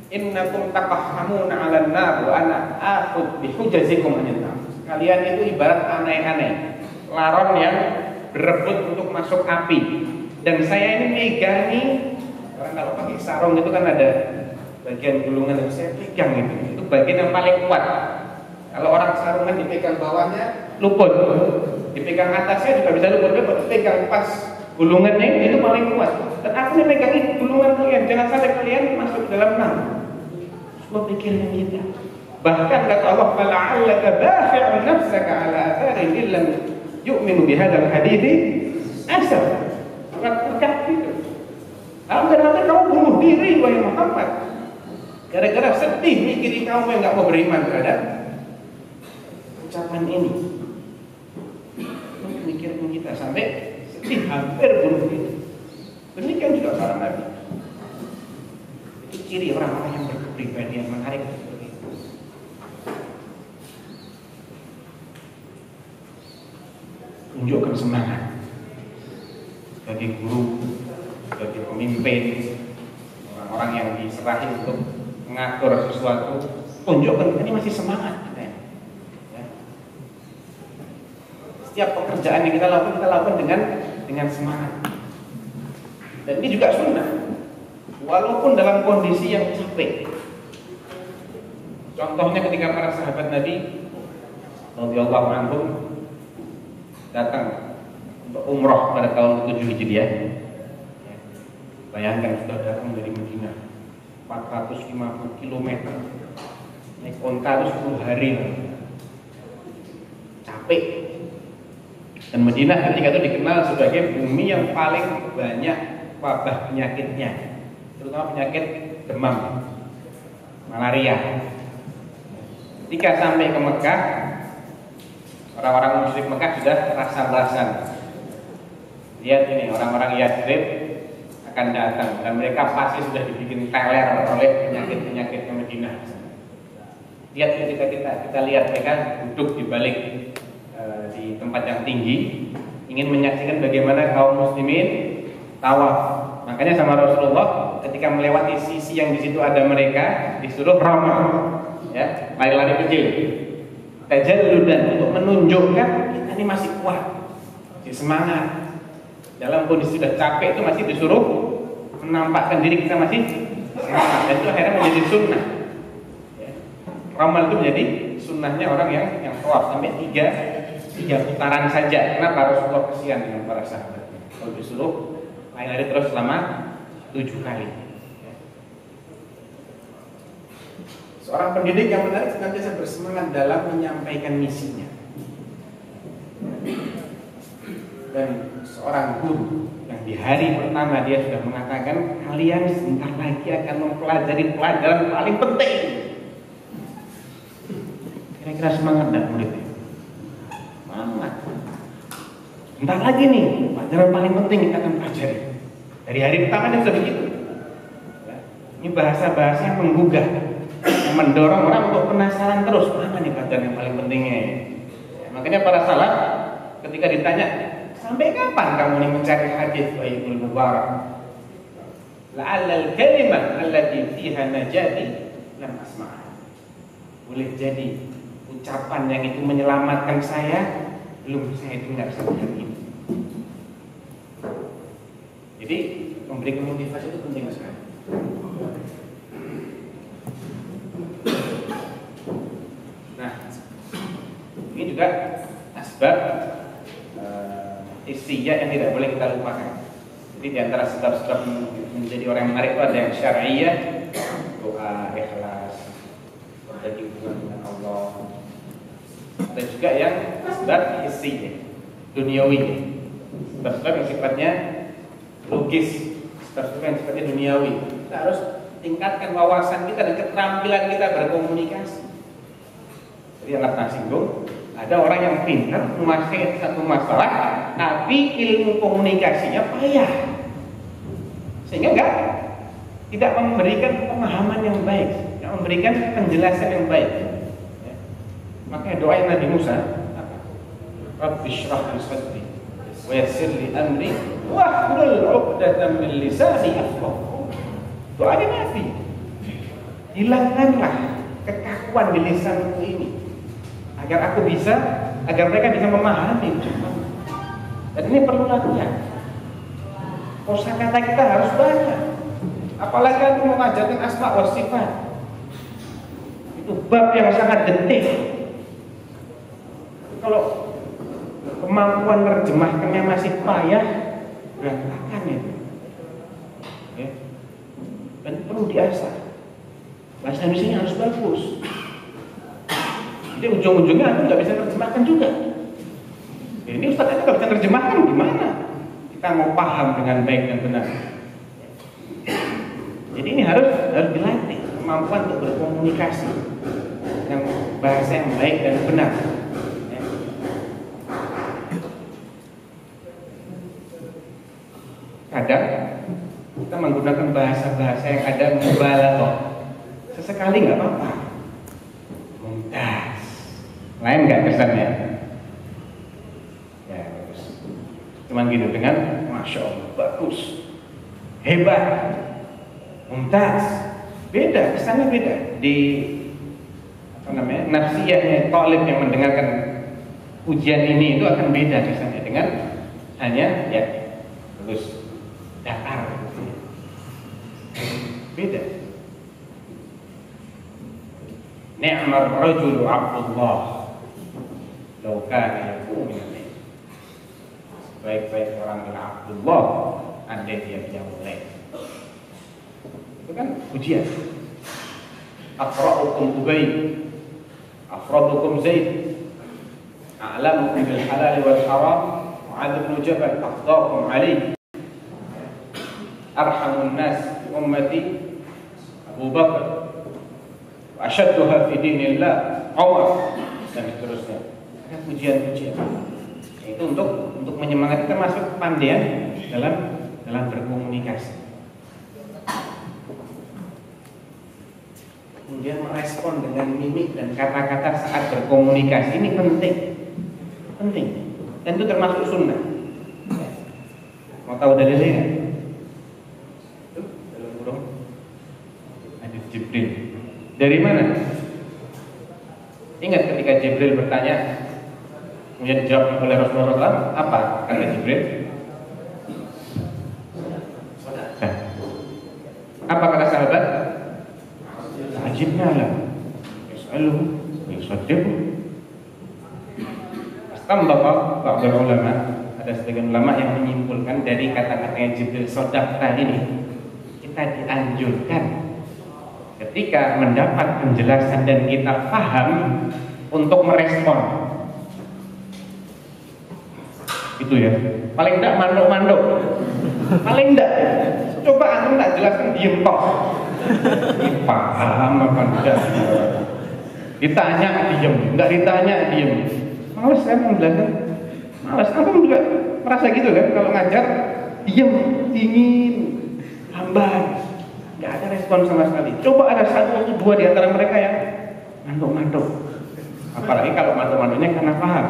C: Innakum taqahhamuna 'alan nar wa ana akhud bi hujazikum anil nar. Kalian itu ibarat aneh-aneh, laron yang berebut untuk masuk api, dan saya ini megangi. Orang kalau pakai sarung itu kan ada bagian gulungan yang saya pegang, itu bagian yang paling kuat. Kalau orang sarungan dipegang bawahnya luput, dipegang atasnya juga bisa luput, tapi dipegang pas gulungannya itu paling kuat. Dan aku nih pegangi gulungan kalian, jangan sampai kalian masuk dalam nar. Semua pikiran kita. Bahkan kata Allah, fala'allaka bafi'un nafsaka 'ala atharin illam yu'minu bihadzal hadithi asal. Terkait itu. Hampir-hampir kamu bunuh diri wahai Muhammad, gara-gara sedih mikiri kamu yang enggak mau beriman terhadap ucapan ini. Mikirkan kita sampai sedih, hampir bunuh diri. Demikian juga para nabi. Itu ciri orang-orang yang berkepribadian menarik seperti itu. Tunjukkan semangat sebagai guru, sebagai pemimpin, orang-orang yang diserahi untuk mengatur sesuatu. Tunjukkan kita ini masih semangat. Setiap pekerjaan yang kita lakukan dengan semangat. Dan ini juga sunnah, walaupun dalam kondisi yang capek. Contohnya ketika para sahabat Nabi radhiyallahu anhum datang untuk umroh pada tahun ke-7 Hijriah. Bayangkan sudah datang dari Madinah 450 km naik onta itu 10 hari capek. Dan Madinah ketika itu dikenal sebagai bumi yang paling banyak wabah penyakitnya, terutama penyakit demam, malaria. Ketika sampai ke Mekah, orang-orang musyrik Mekah sudah rasa-rasan. Lihat ini, orang-orang Yathrib akan datang dan mereka pasti sudah dibikin teler oleh penyakit-penyakitnya Madinah. Lihat ketika kita lihat mereka duduk di balik di tempat yang tinggi, ingin menyaksikan bagaimana kaum muslimin tawaf. Makanya sama Rasulullah ketika melewati sisi yang di situ ada mereka disuruh ramah, ya, lari-lari kecil. Tajalludan untuk menunjukkan kita ini masih kuat, masih semangat. Dalam kondisi sudah capek itu masih disuruh menampakkan diri kita masih semangat. Dan itu akhirnya menjadi sunnah. Ya. Ramal itu menjadi sunnahnya orang yang tawaf sampai tiga putaran saja. Kenapa Rasulullah kesian dengan para sahabat? Kalau disuruh lari-lari terus selama 7 kali. Seorang pendidik yang benar senantiasa bersemangat dalam menyampaikan misinya. Dan seorang guru yang di hari pertama dia sudah mengatakan kalian sebentar lagi akan mempelajari pelajaran paling penting. Kira-kira semangat dan muridnya? Semangat. Sebentar lagi nih pelajaran paling penting kita akan pelajari. Dari hari pertama dia sudah begitu. Ini bahasa-bahasa yang menggugah, yang mendorong orang untuk penasaran terus, mana nih pelajaran yang paling pentingnya. Makanya para salaf ketika ditanya, sampai kapan kamu ini mencari hadis wa Ibnu Mubarak? La'allal kalimah allati fiha najati lam asma'ha. Boleh jadi ucapan yang itu menyelamatkan saya belum saya dengar sampai hari ini. Jadi memberikan motivasi itu penting sekali. Nah, ini juga asbab istiyah yang tidak boleh kita lupakan. Jadi di antara sebab-sebab menjadi orang yang menarik itu ada yang syar'iyah, doa, ikhlas, menjadi hubungan dengan Allah. Ada juga yang sebab istiyah, duniawi, sebab-sebab yang sifatnya logis, sebab-sebab yang sifatnya duniawi. Kita harus tingkatkan wawasan kita dan keterampilan kita berkomunikasi. Jadi yang pernah singgung, ada orang yang pintar menguasai satu masalah, tapi ilmu komunikasinya payah, sehingga tidak memberikan pemahaman yang baik, tidak memberikan penjelasan yang baik. Ya. Makanya doa yang Nabi Musa, Rabbi shrah li sadri wa yassir li amri wahlul 'uqdatam min lisani yafqahu. Doanya Nabi, hilangkanlah kekakuan di lisanku ini, agar mereka bisa memahami. Dan ini perlu latihan. Kosakata kita harus banyak. Apalagi aku mengajarkan asma wa sifat. Itu bab yang sangat detil. Kalau kemampuan menerjemahkannya masih payah, berantakan itu. Ya. Dan perlu diasah. Bahasa Indonesia harus bagus. Jadi ujung-ujungnya aku nggak bisa terjemahkan juga. Ya, ini Ustaz aja nggak bisa terjemahkan, gimana? Kita mau paham dengan baik dan benar. Jadi ini harus dilatih kemampuan untuk berkomunikasi dengan bahasa yang baik dan benar. Ya. Kadang kita menggunakan bahasa-bahasa yang ada mubalaghah. Sesekali nggak apa-apa. Mumtaz. Lain nggak kesannya? Ya bagus. Cuman gitu dengan Masya Allah, bagus, hebat, mumtaz. Beda, kesannya beda. Di nafsiyahnya talib yang mendengarkan ujian ini itu akan beda kesannya dengan hanya ya bagus, datar. Beda. Ni'mar rajulu Abdullah law kana yaqumu min al-layl. Baik-baik orang adalah Abdullah andai dia bisa mulai. Itu kan ujian. aqra'ukum Ubay, afradukum Zaid, a'lamukum bil halal wal haram Mu'adz bin Jabal, aqdakum Ali, arhamun nas bi ummati Abu Bakar, wa asyadduha fi dinillah Umar, dan seterusnya. Ada pujian-pujian. Itu untuk menyemangati, termasuk kepandaian dalam berkomunikasi. Kemudian merespon dengan mimik dan kata-kata saat berkomunikasi ini penting. Dan itu termasuk sunnah. Mau tahu dalilnya? Dalam burung hadis Jibril. Dari mana? Ingat ketika Jibril bertanya, kemudian dijawab oleh Rasulullah, apa kata Jibril? Apa kata sahabat? Ajibna lah, yas'aluhu, yusaddiqu. Astambaka ba'dul ulama, ada sebagian ulama yang menyimpulkan dari kata-katanya Jibril sodaqta ini, kita dianjurkan ketika mendapat penjelasan dan kita paham untuk merespon. Itu ya. Paling enggak manduk-manduk. Paling enggak. Coba antum tak jelaskan diem tok. Paham apa enggak? Ditanya diem, enggak ditanya diem. Males kan menjelaskan. Males, antum juga merasa gitu kan kalau ngajar diem, dingin, lambat. Enggak ada respon sama sekali. Coba ada satu atau dua di antara mereka yang manduk-manduk. Apalagi kalau manduk-manduknya karena paham.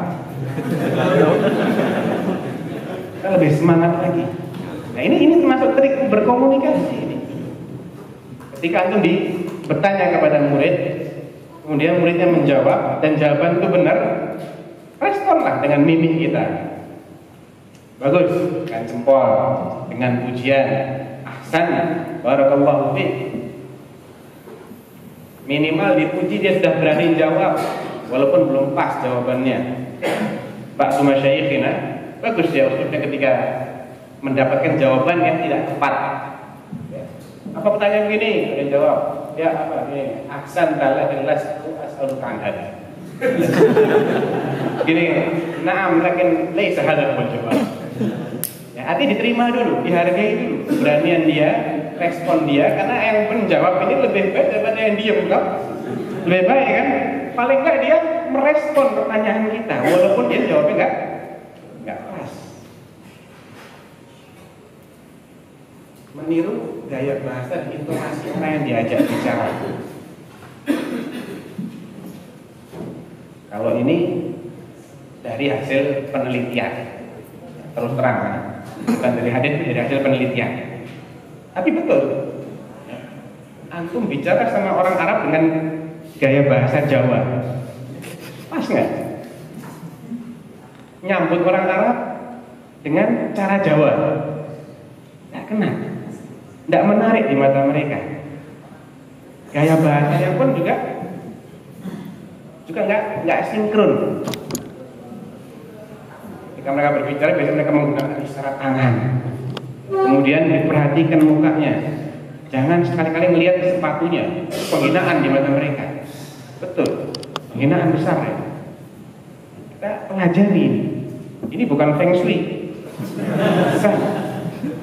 C: Kita lebih semangat lagi. Nah ini termasuk trik berkomunikasi ini. Ketika antum bertanya kepada murid, kemudian muridnya menjawab dan jawaban itu benar, responlah dengan mimik kita. Bagus, dengan jempol, dengan pujian, ahsan, barakallahu fiik. Minimal dipuji dia sudah berani jawab, walaupun belum pas jawabannya. Pak Sumasyayikhina, bagus ya usulnya ketika mendapatkan jawaban yang tidak tepat. Apa pertanyaan begini? Dia jawab, ya apa ini? Aksan tala jelas asal kanhan. Gini, naam lakin laisa hadha huwal jawab. Ya, hati diterima dulu, dihargai dulu keberanian dia, respon dia, karena yang menjawab ini lebih baik daripada yang diam kan? Lebih baik kan? Paling enggak dia merespon pertanyaan kita, walaupun dia jawabnya enggak pas. Meniru gaya bahasa dan intonasi orang yang diajak bicara. Kalau ini dari hasil penelitian, terus terang, bukan dari hadis, dari hasil penelitian. Tapi betul, antum bicara sama orang Arab dengan gaya bahasa Jawa, pas nggak? Nyambut orang Arab dengan cara Jawa, nggak kena. Tidak menarik di mata mereka. Gaya bahasanya pun juga nggak sinkron. Ketika mereka berbicara, biasanya mereka menggunakan isyarat tangan. Kemudian diperhatikan mukanya. Jangan sekali-kali melihat sepatunya. Penghinaan di mata mereka. Betul, penghinaan besar ya. Kita pelajari ini. Ini bukan feng shui.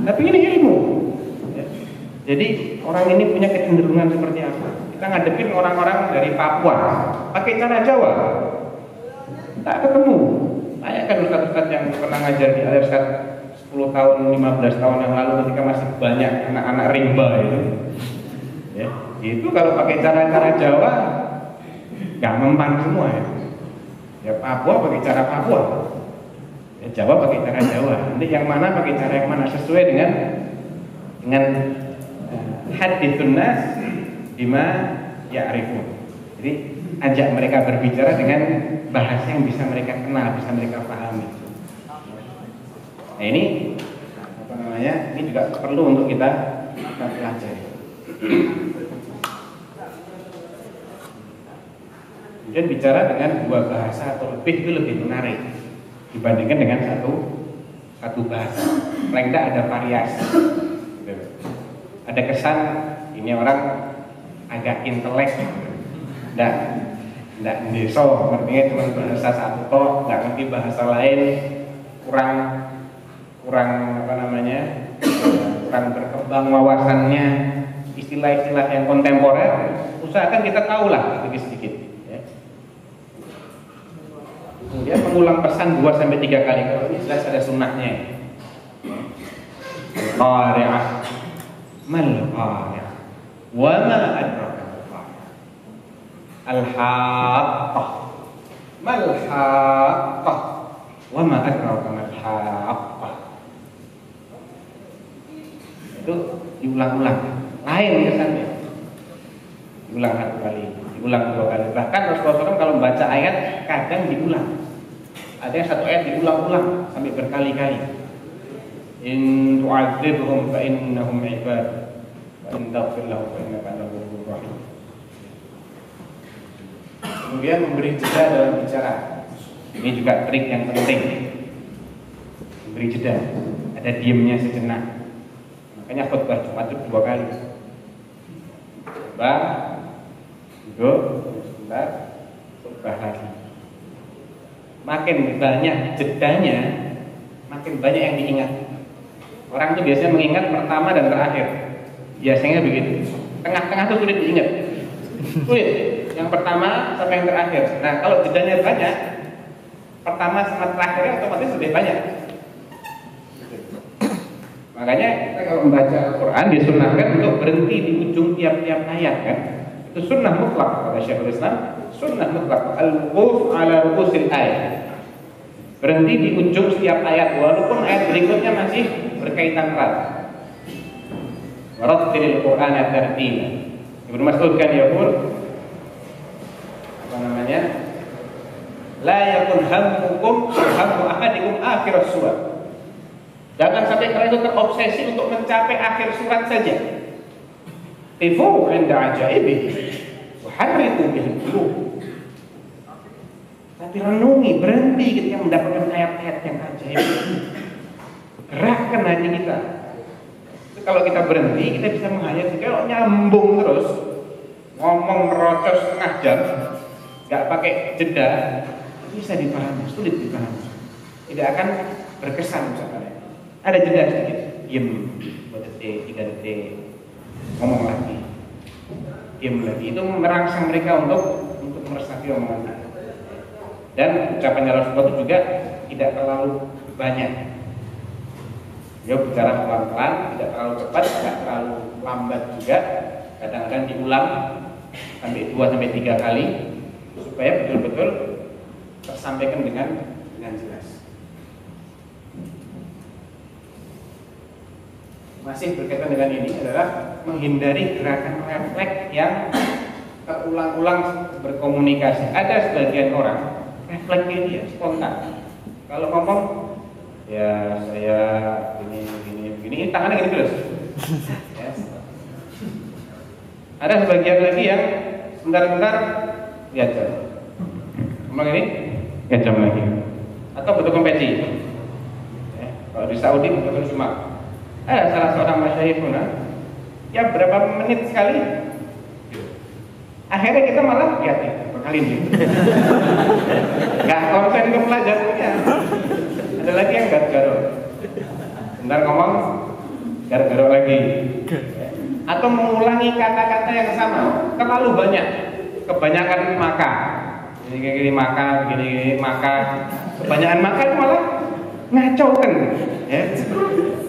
C: Tapi ini ilmu. Jadi orang ini punya kecenderungan seperti apa? Kita ngadepin orang-orang dari Papua pakai cara Jawa, tak ketemu. Tanyakan ustaz-ustaz yang pernah ngajar di Al-Irsyad 10 tahun, 15 tahun yang lalu ketika masih banyak anak-anak rimba itu. Ya, itu kalau pakai cara-cara Jawa nggak mempan semua ya. Ya Papua pakai cara Papua, ya Jawa pakai cara Jawa. Nanti yang mana pakai cara yang mana sesuai dengan hadithun nas bima ya'rifun. Jadi ajak mereka berbicara dengan bahasa yang bisa mereka kenal, bisa mereka pahami. Nah ini apa namanya? Ini juga perlu untuk kita pelajari. Kemudian bicara dengan dua bahasa atau lebih itu lebih menarik dibandingkan dengan satu bahasa. Paling tidak ada variasi. Ada kesan ini orang agak intelek, nggak deso, ngertinya cuma bahasa satu toh, nggak ngerti bahasa lain, kurang apa namanya, kurang berkembang wawasannya, istilah-istilah yang kontemporer, usahakan kita tahulah sedikit-sedikit. Ya. Kemudian mengulang pesan 2-3 kali, kalau ini jelas ada sunnahnya. Qari'ah, mal qari'ah, wa ma adraka al-haqqah, mal haqqah, wa ma adraka mal haqqah. Itu diulang-ulang, lain kesannya. Diulang 1 kali, diulang 2 kali. Bahkan Rasulullah SAW kalau membaca ayat kadang diulang. Ada yang 1 ayat diulang-ulang sampai berkali-kali. In tu'adzibhum fa innahum 'ibad wa in taghfir lahum fa innaka antal ghafurur rahim. Kemudian memberi jeda dalam bicara. Ini juga trik yang penting. Memberi jeda, ada diamnya sejenak. Makanya khutbah Jumat itu 2 kali. Khutbah, duduk, sebentar, khutbah lagi. Makin banyak jedanya, makin banyak yang diingat. Orang itu biasanya mengingat pertama dan terakhir. Biasanya begitu. Tengah-tengah itu sulit diingat. Sulit. Yang pertama sampai yang terakhir. Nah, kalau jedanya banyak, pertama sama terakhirnya otomatis lebih banyak. Makanya kita kalau membaca Al-Quran disunahkan untuk berhenti di ujung tiap-tiap ayat kan. Itu sunnah mutlak kata Syekhul Islam. Sunnah mutlak al-wuquf ala ru'usil ayat. Berhenti di ujung setiap ayat walaupun ayat berikutnya masih berkaitan erat. Warattilil Qur'ana tartila. Ibnu Mas'ud kan yaqul apa namanya? La yakun hammukum hammu ahadikum akhir surat. Jangan sampai kalian itu terobsesi untuk mencapai akhir surat saja. Tifu 'inda ajaibihi wa harriqu bil qulub. Tapi renungi, berhenti ketika mendapatkan ayat-ayat yang ajaib. Gerakkan hati kita. Kalau kita berhenti, kita bisa menghayati. Kalau nyambung terus, ngomong merocos setengah jam, nggak pakai jeda, bisa dipahami, sulit dipahami. Tidak akan berkesan misalnya. Ada jeda sedikit, diam 2 detik, 3 detik, ngomong lagi, diam lagi. Itu merangsang mereka untuk meresapi omongan. Dan ucapannya Rasulullah itu juga tidak terlalu banyak. Dia bicara pelan-pelan, tidak terlalu cepat, tidak terlalu lambat juga. Kadang-kadang diulang sampai 2-3 kali supaya betul-betul tersampaikan dengan jelas. Masih berkaitan dengan ini adalah menghindari gerakan refleks yang terulang-ulang berkomunikasi. Ada sebagian orang refleksnya dia spontan. Kalau ngomong, ya saya begini, tangannya gini terus. Ya. Ada sebagian lagi yang sebentar-bentar lihat jam. Ngomong ini, lihat jam lagi. Atau bentuk peci. Ya. Kalau di Saudi bentuk cuma. Ada salah seorang masyayikhuna, ya berapa menit sekali. Akhirnya kita malah lihat ya, bekalin gitu. Gak konsen ke pelajarannya. Ada lagi yang garuk-garuk. Bentar ngomong, garuk-garuk lagi. Atau mengulangi kata-kata yang sama, terlalu banyak. Kebanyakan maka. Gini maka, gini maka. Kebanyakan maka itu malah ngaco kan. Ya.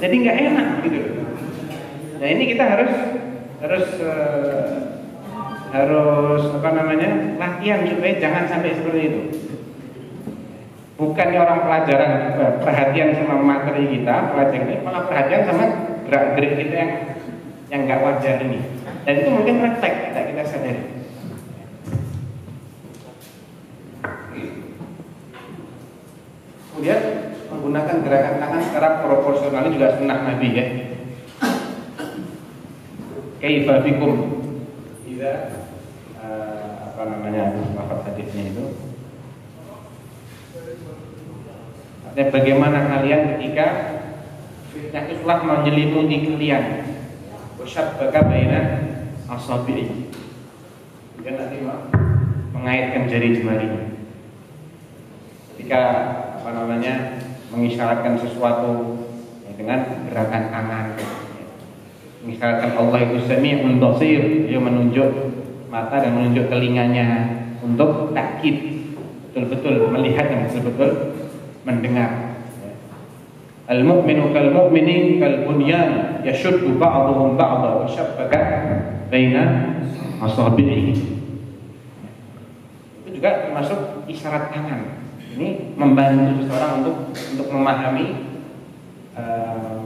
C: Jadi nggak enak gitu. Nah ini kita harus apa namanya, latihan supaya jangan sampai seperti itu. Bukannya orang pelajaran perhatian sama materi kita, pelajaran ini malah perhatian sama gerak-gerik kita yang nggak wajar ini. Dan itu mungkin refleks tidak kita sadari. Kemudian menggunakan gerakan tangan secara proporsional juga sunnah Nabi ya. Kaifa bikum idza apa namanya lafaz hadisnya itu. Dan bagaimana kalian ketika fitnah itu telah menyelimuti kalian. Wasyabbaka baina asabi'i. Dia nanti mengaitkan jari jemarinya. Ketika mengisyaratkan sesuatu dengan gerakan tangan, mengisyaratkan Allah itu Sami'un Basir, dia menunjuk mata dan menunjuk telinganya untuk takkid, betul-betul melihat dan betul-betul mendengar. Al-mu'minu kal-mu'minin kal-bunyan yashuddu ba'duhum ba'da wa shabbaka baina asabi'ihi. Itu juga termasuk isyarat tangan. Ini membantu seseorang untuk memahami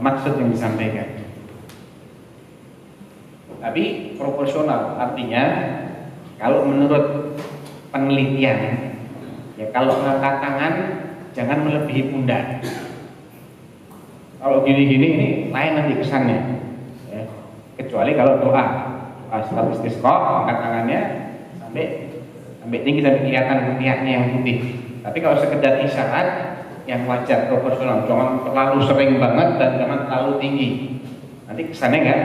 C: maksud yang disampaikan. Tapi proporsional, artinya kalau menurut penelitian, ya kalau ngangkat tangan jangan melebihi pundak. Kalau gini-gini ini lain nanti kesannya, ya. Kecuali kalau doa setelah istisqa, angkat tangannya sampai tinggi sampai kelihatan ketiaknya yang putih. Tapi kalau sekedar isyarat yang wajar, proporsional, jangan terlalu sering banget dan jangan terlalu tinggi. Nanti kesannya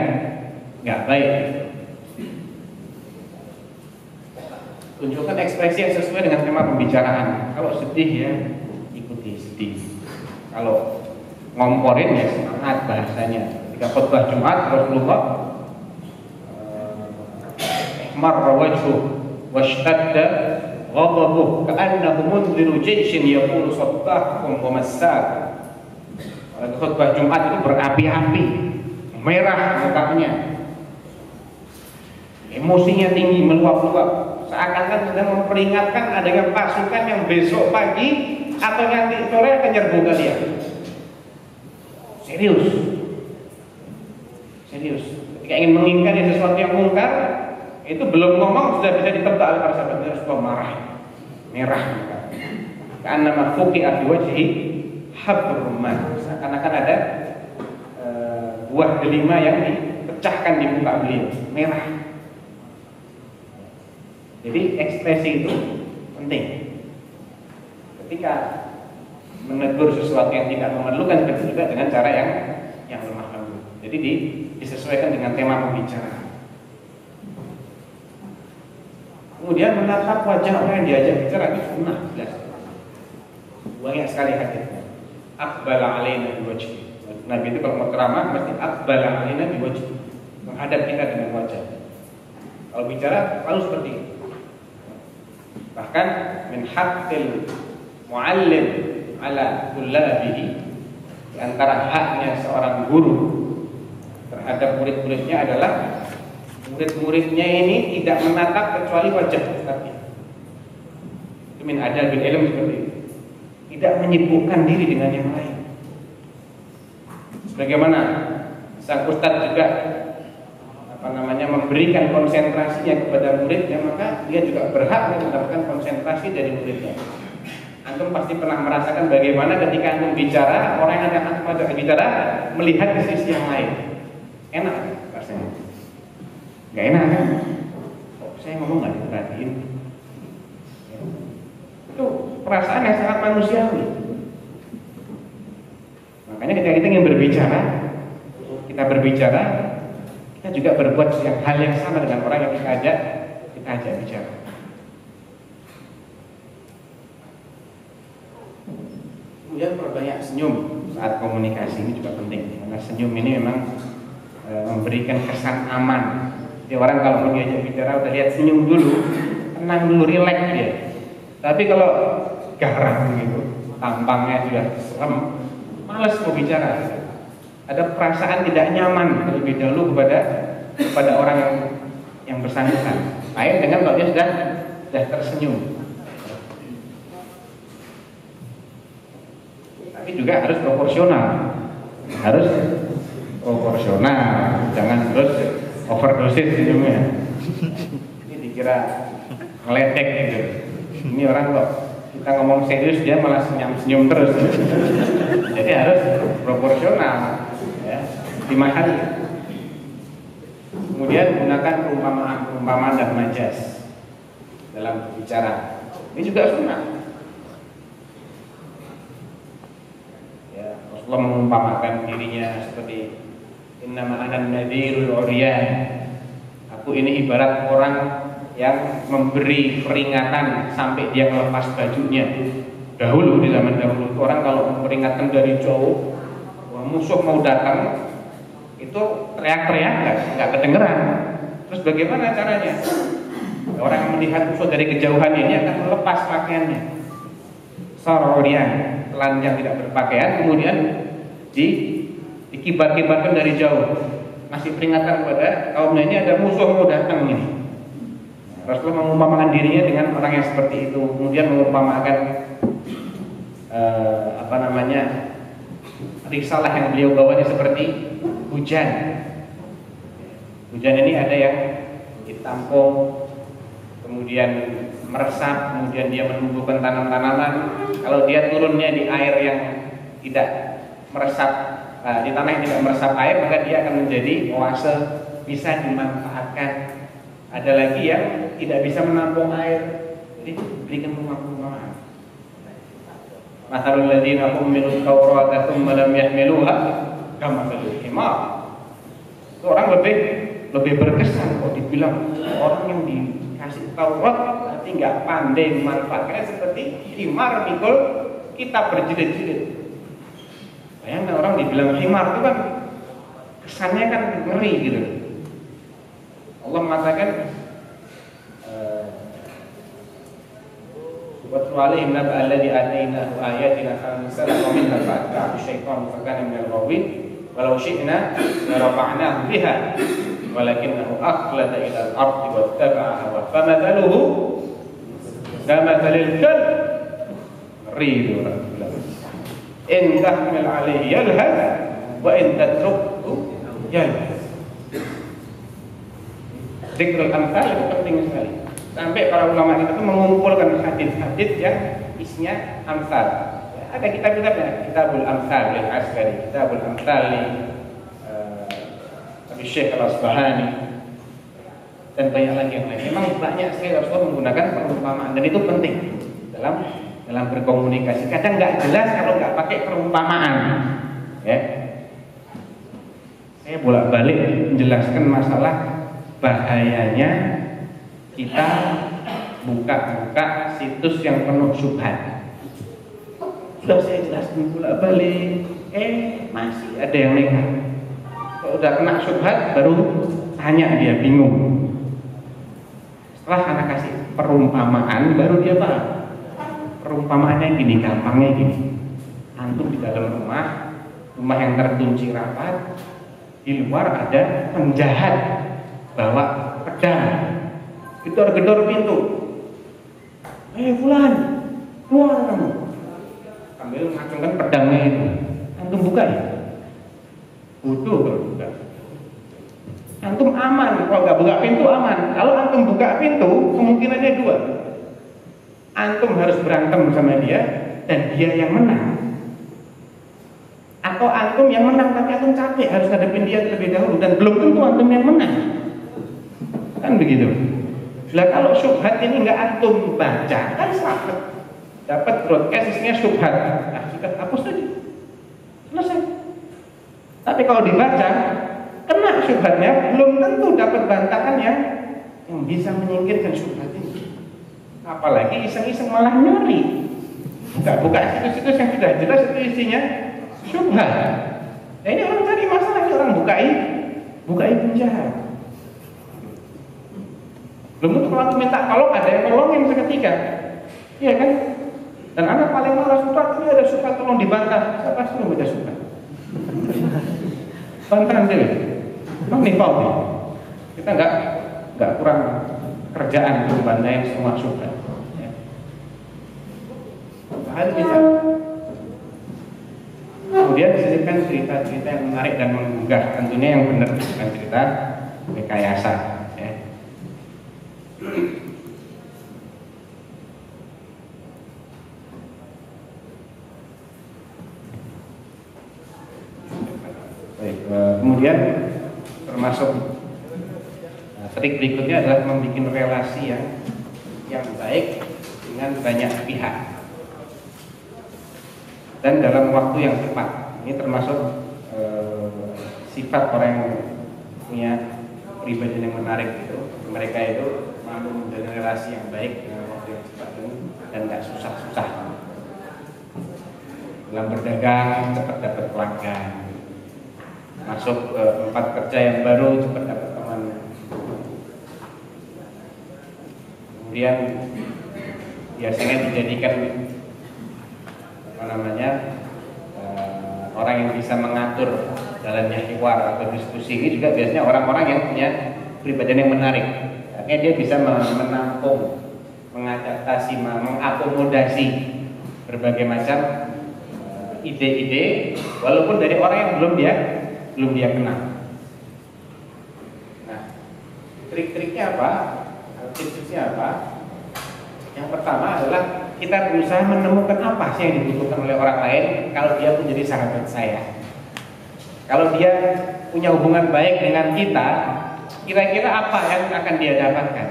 C: nggak baik. Tunjukkan ekspresi yang sesuai dengan tema pembicaraan. Kalau sedih ya ikuti sedih. Kalau ngomporin ya semangat bahasanya. Ketika khutbah Jumat Rasulullah marra wajhu washtadda ghadabuh ka'annahu munziru jayshin yaqulu sabbahkum wa massak. Khutbah Jumat itu berapi-api, merah mukanya, emosinya tinggi, meluap-luap, seakan-akan sedang memperingatkan adanya pasukan yang besok pagi atau nanti sore akan nyerbu kalian. Serius. Ketika ingin mengingkari sesuatu yang mungkar, itu belum ngomong sudah bisa ditebak oleh para sahabat. Rasulullah marah, merah muka. Karena mafuki fi wajhi habrul rumman. Seakan-akan ada buah delima yang dipecahkan di muka beliau, merah. Jadi ekspresi itu penting. Ketika menegur sesuatu yang tidak memerlukan, seperti juga dengan cara yang lemah lembut. Jadi disesuaikan dengan tema pembicaraan. Kemudian menatap wajah orang yang diajak bicara itu sunnah jelas. Banyak sekali hadisnya. Aqbala alaina biwajhi. Nabi itu kalau mau ceramah mesti aqbala alaina biwajhi, menghadap kita dengan wajah. Kalau bicara lalu seperti itu. Bahkan min haqqil muallim ala tullabihi, di antara haknya seorang guru terhadap murid-muridnya adalah murid-muridnya ini tidak menatap kecuali wajah ustadznya. Itu min adabil ilm seperti itu. Tidak menyibukkan diri dengan yang lain. Sebagaimana sang ustadz juga memberikan konsentrasinya kepada muridnya, maka dia juga berhak mendapatkan konsentrasi dari muridnya. Antum pasti pernah merasakan bagaimana ketika antum bicara, orang yang akan antum bicara melihat ke sisi yang lain. Enak rasanya? Gak enak kan? Kok saya ngomong gak diperhatiin? Itu perasaan yang sangat manusiawi. Makanya ketika kita ingin berbicara, kita juga berbuat hal yang sama dengan orang yang kita ajak bicara. Kemudian perbanyak senyum saat komunikasi, ini juga penting, karena senyum ini memang memberikan kesan aman. Jadi orang kalau mau diajak bicara udah lihat senyum dulu, tenang dulu, rileks dia. Tapi kalau garang gitu, tampangnya sudah serem, malas mau bicara. Ada perasaan tidak nyaman terlebih dahulu kepada orang yang bersangkutan. Lain dengan kalau dia sudah tersenyum. Tapi juga harus proporsional. Jangan terus overdosis senyumnya. Ini dikira ngeledek gitu. Ini orang kok kita ngomong serius dia malah senyum terus. Jadi harus proporsional, ya, dimahali. Kemudian gunakan perumpamaan dan majas dalam bicara. Ini juga sunnah. Ya, Rasulullah mengumpamakan dirinya seperti innama ana nadhirul uryan. Aku ini ibarat orang yang memberi peringatan sampai dia melepas bajunya. Dahulu, di zaman dahulu, orang kalau memperingatkan dari jauh, wah, musuh mau datang, itu teriak-teriak nggak kedengeran. Terus bagaimana caranya? Orang yang melihat musuh dari kejauhan ini akan melepas pakaiannya. Sororian, telanjang tidak berpakaian, kemudian dikibar-kibarkan dari jauh, masih peringatan kepada kaumnya, ini ada musuh mau datang ini. Rasulullah mengumpamakan dirinya dengan orang yang seperti itu, kemudian mengumpamakan risalah yang beliau bawanya seperti hujan. Hujan ini ada yang ditampung, kemudian meresap, kemudian dia menumbuhkan tanam-tanaman. Kalau dia turunnya di air yang tidak meresap, di tanah yang tidak meresap air, maka dia akan menjadi oase, bisa dimanfaatkan. Ada lagi yang tidak bisa menampung air, jadi berikan perumpamaan. Mathalul ladzina hummilut tawrata tsumma lam yahmiluha kamathalil himar. Itu orang lebih berkesan kok dibilang orang yang dikasih Taurat tapi nggak pandai memanfaatkannya, seperti himar mikul kita berjilid-jilid. Bayangkan orang dibilang himar itu kan kesannya kan ngeri gitu. Allah mengatakan وَاتْلُ عَلَيْهِمْ نَبَأَ الَّذِي آتَيْنَاهُ آيَاتِنَا فَانسَلَخَ مِنْهَا فَأَتْبَعَهُ الشَّيْطَانُ فَكَانَ مِنَ الْغَاوِينَ وَلَوْ شِئْنَا لَرَفَعْنَاهُ بِهَا وَلَكِنَّهُ أَخْلَدَ إِلَى الْأَرْضِ وَاتَّبَعَ هَوَاهُ فَمَثَلُهُ كَمَثَلِ الْكَلْبِ. Ngeri itu orang bilang. إِنْ تَحْمِلْ عَلَيْهِ يَلْهَثْ وَإِنْ تَتْرُكْهُ يَلْهَثْ. Dzikrul amthal itu penting sekali. Sampai para ulama kita itu mengumpulkan hadis-hadis yang isinya amthal. Ada kitab-kitabnya, Kitabul Amthal lil Askari, Kitabul Amthal li Syekh Al-Asbahani, dan banyak lagi yang lain. Memang banyak sekali Rasulullah menggunakan perumpamaan, dan itu penting dalam berkomunikasi. Kadang nggak jelas kalau nggak pakai perumpamaan. Ya. Saya bolak-balik menjelaskan masalah bahayanya kita buka-buka situs yang penuh syubhat. Sudah saya jelaskan bolak-balik, masih ada yang nekat. Kalau udah kena syubhat baru tanya, dia bingung. Setelah anak kasih perumpamaan baru dia paham. Perumpamaannya gini, gampangnya gini. Antum di dalam rumah yang terkunci rapat, di luar ada penjahat bawa pedang, gedor-gedor pintu. Fulan, keluar kamu. Sambil mengacungkan pedangnya itu. Antum buka ya? Bodoh kalau buka. Antum aman, kalau nggak buka pintu aman. Kalau antum buka pintu, kemungkinannya dua. Antum harus berantem sama dia, dan dia yang menang. Atau antum yang menang, tapi antum capek harus hadapin dia terlebih dahulu, dan belum tentu antum yang menang. Kan begitu. Lah kalau syubhat ini nggak antum baca, kan salah. Dapat broadcast isinya syubhat, nah sudah hapus saja, selesai. Tapi kalau dibaca, kena syubhatnya, belum tentu dapat bantahan yang bisa menyingkirkan syubhat ini. Apalagi iseng-iseng malah nyuri. Buka situs-situs yang sudah jelas itu isinya syubhat. Nah ini orang cari masalah, ini orang bukai penjahat. Belum tentu kalau minta tolong ada yang nolongin seketika, iya kan? Dan anak paling malas syubhat, ini ada syubhat tolong dibantah. Siapa suruh baca syubhat? Bantahan deh. Memang nih Pak, kita nggak kurang kerjaan untuk bantahin semua syubhat. Ya. Bahkan bisa. Kemudian disisipkan cerita-cerita yang menarik dan menggugah, tentunya yang benar, bukan cerita rekayasa. Ya. Baik, kemudian termasuk trik berikutnya adalah membuat relasi yang baik dengan banyak pihak dan dalam waktu yang cepat. Ini termasuk sifat orang yang punya pribadi yang menarik gitu. Mereka itu mampu menjalin relasi yang baik dengan waktu yang cepat dan nggak susah-susah. Dalam berdagang cepat dapat pelanggan, masuk ke tempat kerja yang baru cepat dapat teman. Kemudian biasanya dijadikan orang yang bisa mengatur jalannya hiwar atau diskusi. Ini juga biasanya orang-orang yang punya kepribadian yang menarik. Artinya dia bisa menampung, mengadaptasi, mengakomodasi berbagai macam ide-ide, walaupun dari orang yang belum dia kenal. Nah, trik-triknya apa? Tips-tipsnya apa? Yang pertama adalah kita berusaha menemukan apa sih yang dibutuhkan oleh orang lain kalau dia pun jadi sahabat saya. Kalau dia punya hubungan baik dengan kita, kira-kira apa yang akan dia dapatkan?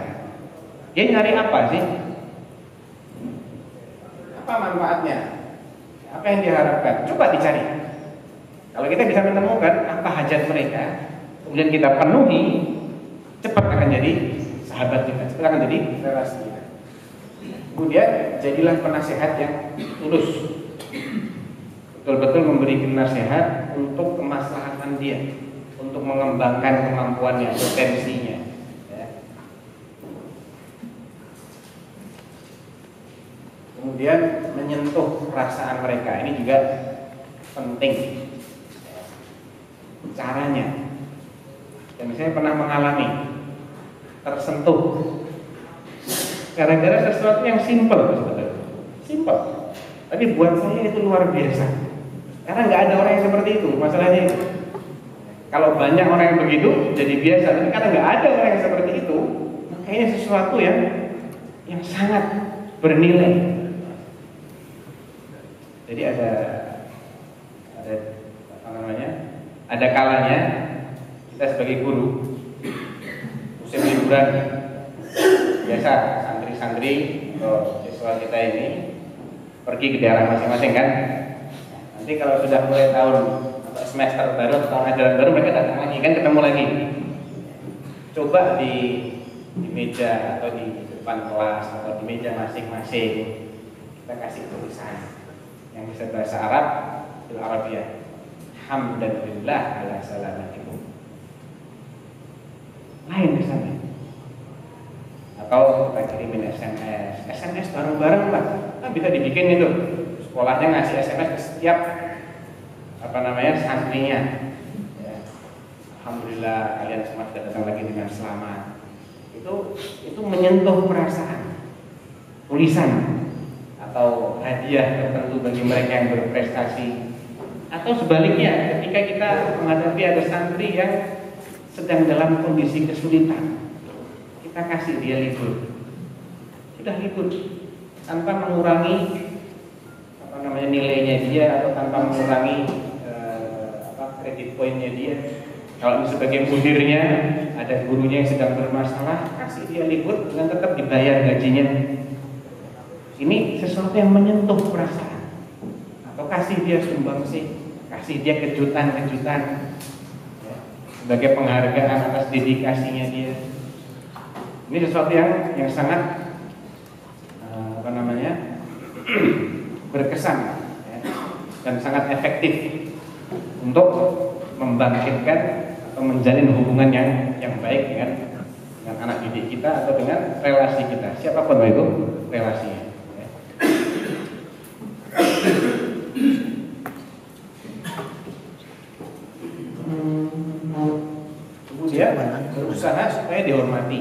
C: Dia nyari apa sih? Apa manfaatnya? Apa yang diharapkan? Coba dicari. Kalau kita bisa menemukan apa hajat mereka, kemudian kita penuhi, cepat akan jadi sahabat kita, cepat akan jadi relasi kita. Kemudian jadilah penasehat yang tulus, betul-betul memberi nasihat untuk kemaslahatan dia, untuk mengembangkan kemampuannya, potensinya. Ya. Kemudian menyentuh perasaan mereka, ini juga penting. Caranya, dan misalnya pernah mengalami tersentuh gara-gara sesuatu yang simpel, simpel, tapi buat saya itu luar biasa. Karena nggak ada orang yang seperti itu, masalahnya itu. Kalau banyak orang yang begitu jadi biasa, tapi karena nggak ada orang yang seperti itu, makanya sesuatu yang sangat bernilai. Jadi ada kalanya kita sebagai guru musim liburan biasa santri atau siswa kita ini pergi ke daerah masing-masing kan. Nanti kalau sudah mulai tahun atau semester baru atau tahun ajaran baru mereka datang lagi kan, ketemu lagi. Coba di meja atau di depan kelas atau di meja masing-masing kita kasih tulisan yang bisa bahasa Arab, bil Arabiyah. Hamdan lillah ala salamatikum. Lain di sana. Atau kita kirimin SMS bareng-bareng lah. Kan bisa dibikin itu. Sekolahnya ngasih SMS ke setiap santrinya. Ya. Alhamdulillah kalian semua sudah datang lagi dengan selamat. Itu menyentuh perasaan. Tulisan atau hadiah tertentu bagi mereka yang berprestasi. Atau sebaliknya, ketika kita menghadapi ada santri yang sedang dalam kondisi kesulitan, kita kasih dia libur. Sudah libur, tanpa mengurangi nilainya dia atau tanpa mengurangi kredit poinnya dia. Kalau sebagai mudirnya ada gurunya yang sedang bermasalah, kasih dia libur dengan tetap dibayar gajinya. Ini sesuatu yang menyentuh perasaan. Atau kasih dia sumbangsih, kasih dia kejutan-kejutan ya, sebagai penghargaan atas dedikasinya dia. Ini sesuatu yang sangat berkesan ya, dan sangat efektif untuk membangkitkan atau menjalin hubungan yang baik dengan anak didik kita atau dengan relasi kita, siapapun itu relasinya. Kemudian berusaha supaya dihormati.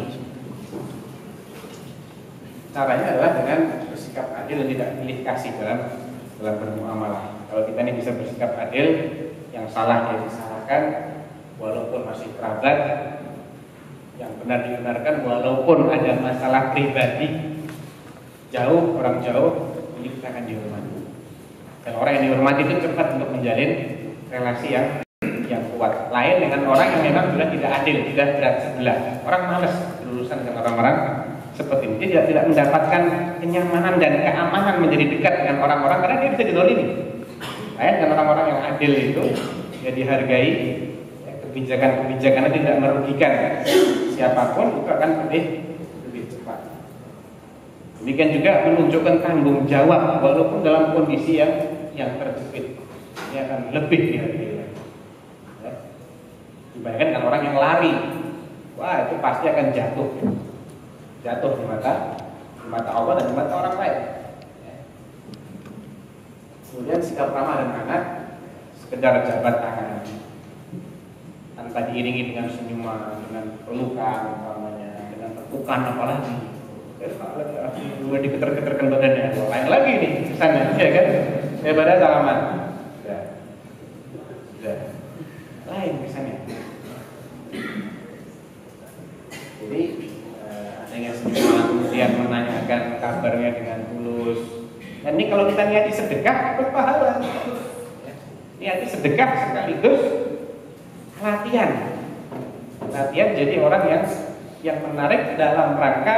C: Caranya adalah dengan bersikap adil dan tidak pilih kasih dalam bermuamalah. Kalau kita ini bisa bersikap adil, yang salah ya disalahkan, walaupun masih kerabat, yang benar dibenarkan, walaupun ada masalah pribadi, orang jauh, ini kita akan dihormati. Dan orang yang dihormati itu cepat untuk menjalin relasi yang kuat. Lain dengan orang yang memang sudah tidak adil, tidak berat sebelah. Orang malas berurusan dengan orang-orang seperti ini. Dia tidak mendapatkan kenyamanan dan keamanan menjadi dekat dengan orang-orang karena dia bisa didolimi. Lain dengan orang-orang yang adil itu, dia dihargai, kebijakan-kebijakannya tidak merugikan siapapun, itu akan lebih Demikian juga menunjukkan tanggung jawab walaupun dalam kondisi yang terjepit. Ini akan lebih dihargai. Ya. Dibandingkan orang yang lari, wah itu pasti akan jatuh di mata Allah dan di mata orang lain. Ya. Kemudian sikap ramah dan anak, sekedar jabat tangan, tanpa diiringi dengan senyuman, dengan pelukan, dengan tepukan apalagi. Gue diketer-keterkan badannya, lain lagi nih kesannya, ya kan? Daripada salaman, sudah, lain kesannya. Jadi adanya senyuman, kemudian menanyakan kabarnya dengan tulus. Dan ini kalau kita niati sedekah berpahala. Niati sedekah sekaligus latihan jadi orang yang menarik dalam rangka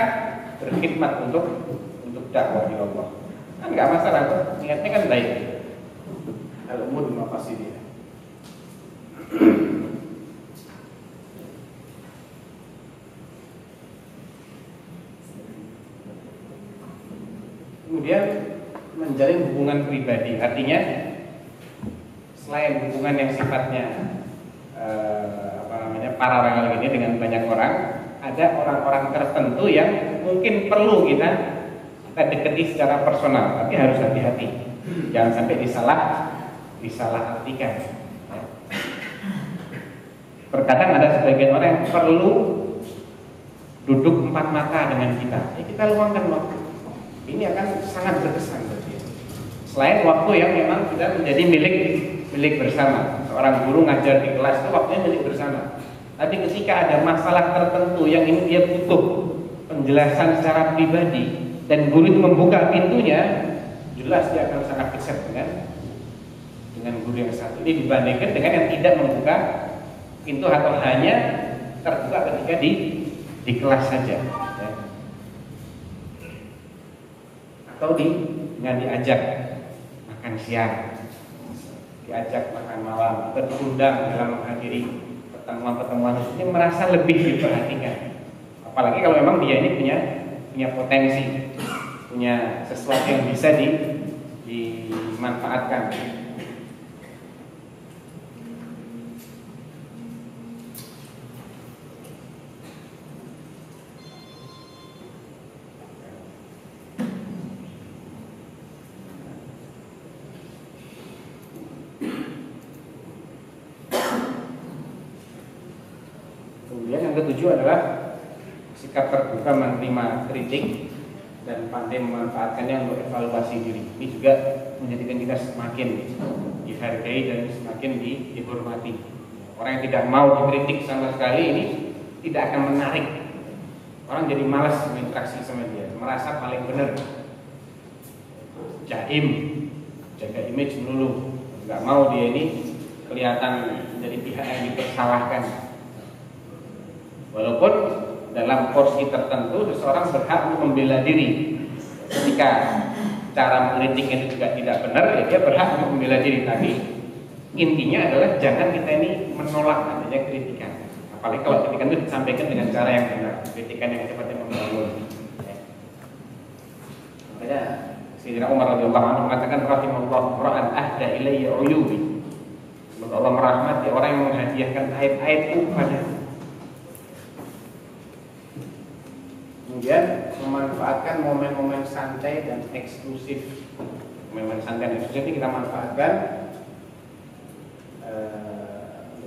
C: berkhidmat untuk dakwah di Allah. Kan nggak masalah kok, niatnya kan baik. Al-umur bimaqasidiha. Kemudian menjalin hubungan pribadi, artinya selain hubungan yang sifatnya paralel ini dengan banyak orang, ada orang-orang tertentu yang mungkin perlu kita dekati secara personal, tapi harus hati-hati, jangan sampai disalah-artikan. Terkadang ada sebagian orang yang perlu duduk 4 mata dengan kita, kita luangkan waktu. Ini akan sangat berkesan bagi kita. Selain waktu yang memang kita menjadi milik bersama, seorang guru ngajar di kelas itu waktunya milik bersama. Tapi ketika ada masalah tertentu yang ini dia butuh penjelasan secara pribadi dan guru itu membuka pintunya, jelas dia akan sangat dekat dengan guru yang satu ini dibandingkan dengan yang tidak membuka pintu atau hanya terbuka ketika di kelas saja, ya. Atau dengan diajak makan siang, diajak makan malam, atau diundang dalam menghadiri pertemuan-pertemuan ini merasa lebih diperhatikan. Apalagi kalau memang dia ini punya potensi, punya sesuatu yang bisa dimanfaatkan. Yang ketujuh adalah sikap terbuka menerima kritik dan pandai memanfaatkannya untuk evaluasi diri. Ini juga menjadikan kita semakin dihargai dan semakin dihormati. Orang yang tidak mau dikritik sama sekali ini tidak akan menarik. Orang jadi malas berinteraksi sama dia, merasa paling benar. Jaim, jaga image melulu, nggak mau dia ini kelihatan menjadi pihak yang dipersalahkan. Walaupun dalam porsi tertentu seseorang berhak membela diri. Ketika cara mengkritiknya itu juga tidak benar, ya dia berhak untuk membela diri. Tapi intinya adalah jangan kita ini menolak adanya kritikan. Apalagi kalau kritikan itu disampaikan dengan cara yang benar, kritikan yang sifatnya membangun. Makanya Sayyidina Umar radhiyallahu anhu mengatakan rahimallahu ra'an ahda ilayya uyubi. Semoga Allah merahmati orang yang menghadiahkan aib-aibku padaku. Kemudian memanfaatkan momen-momen santai dan eksklusif. Momen santai dan eksklusif ini kita manfaatkan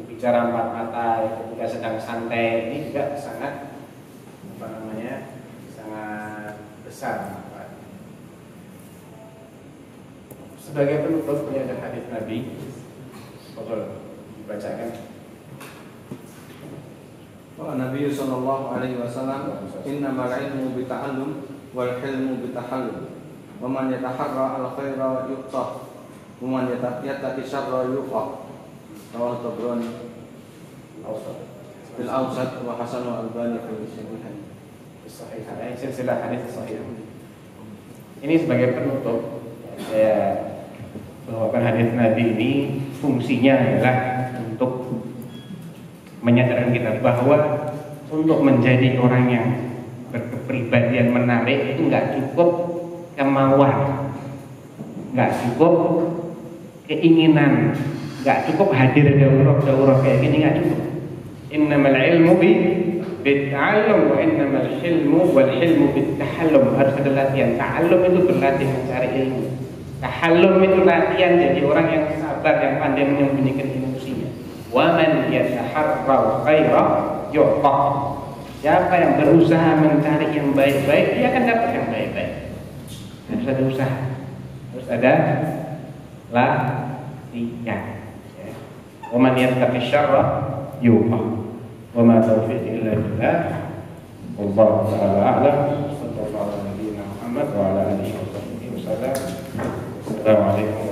C: bicara 4 mata ketika sedang santai. Ini juga sangat sangat besar. Sebagai penutup ini ada hadis Nabi, boleh dibacakan.
G: Nabi sallallahu alaihi wasallam, innamal ilmu bita'allum wal hilmu bitahallum. Wa man yataharra al khaira yuqta, wa man yattaqi syarra yuqa. Rawahu Tabrani fil Awsat wa Hasan al-Albani fil Sahih.
C: Silsilah hadis sahih. Ini sebagai penutup saya bawakan hadis Nabi ini, fungsinya adalah untuk menyadarkan kita bahwa untuk menjadi orang yang berkepribadian menarik itu nggak cukup kemauan, nggak cukup keinginan, nggak cukup hadir daurah kayak gini, nggak cukup. Innamal ilmu bitta'allum wa innamal hilmu wal hilmu bittahallum. Harus ada latihan. Ta'allum itu berlatih mencari ilmu. Tahallum itu latihan jadi orang yang sabar, yang pandai menyembunyikan emosinya. Wa man yataharra khaira yu'ta. Siapa yang berusaha mencari yang baik-baik, dia akan dapat yang baik-baik. Harus ada usaha, harus ada latihan. Wa man yattaqi syarra yu'ta. Wa ma taufiqi illa billah. Wallahu ta'ala a'lam. Sallallahu alaihi wa sallam wa ala alihi wa sahbihi wasallam. Assalamualaikum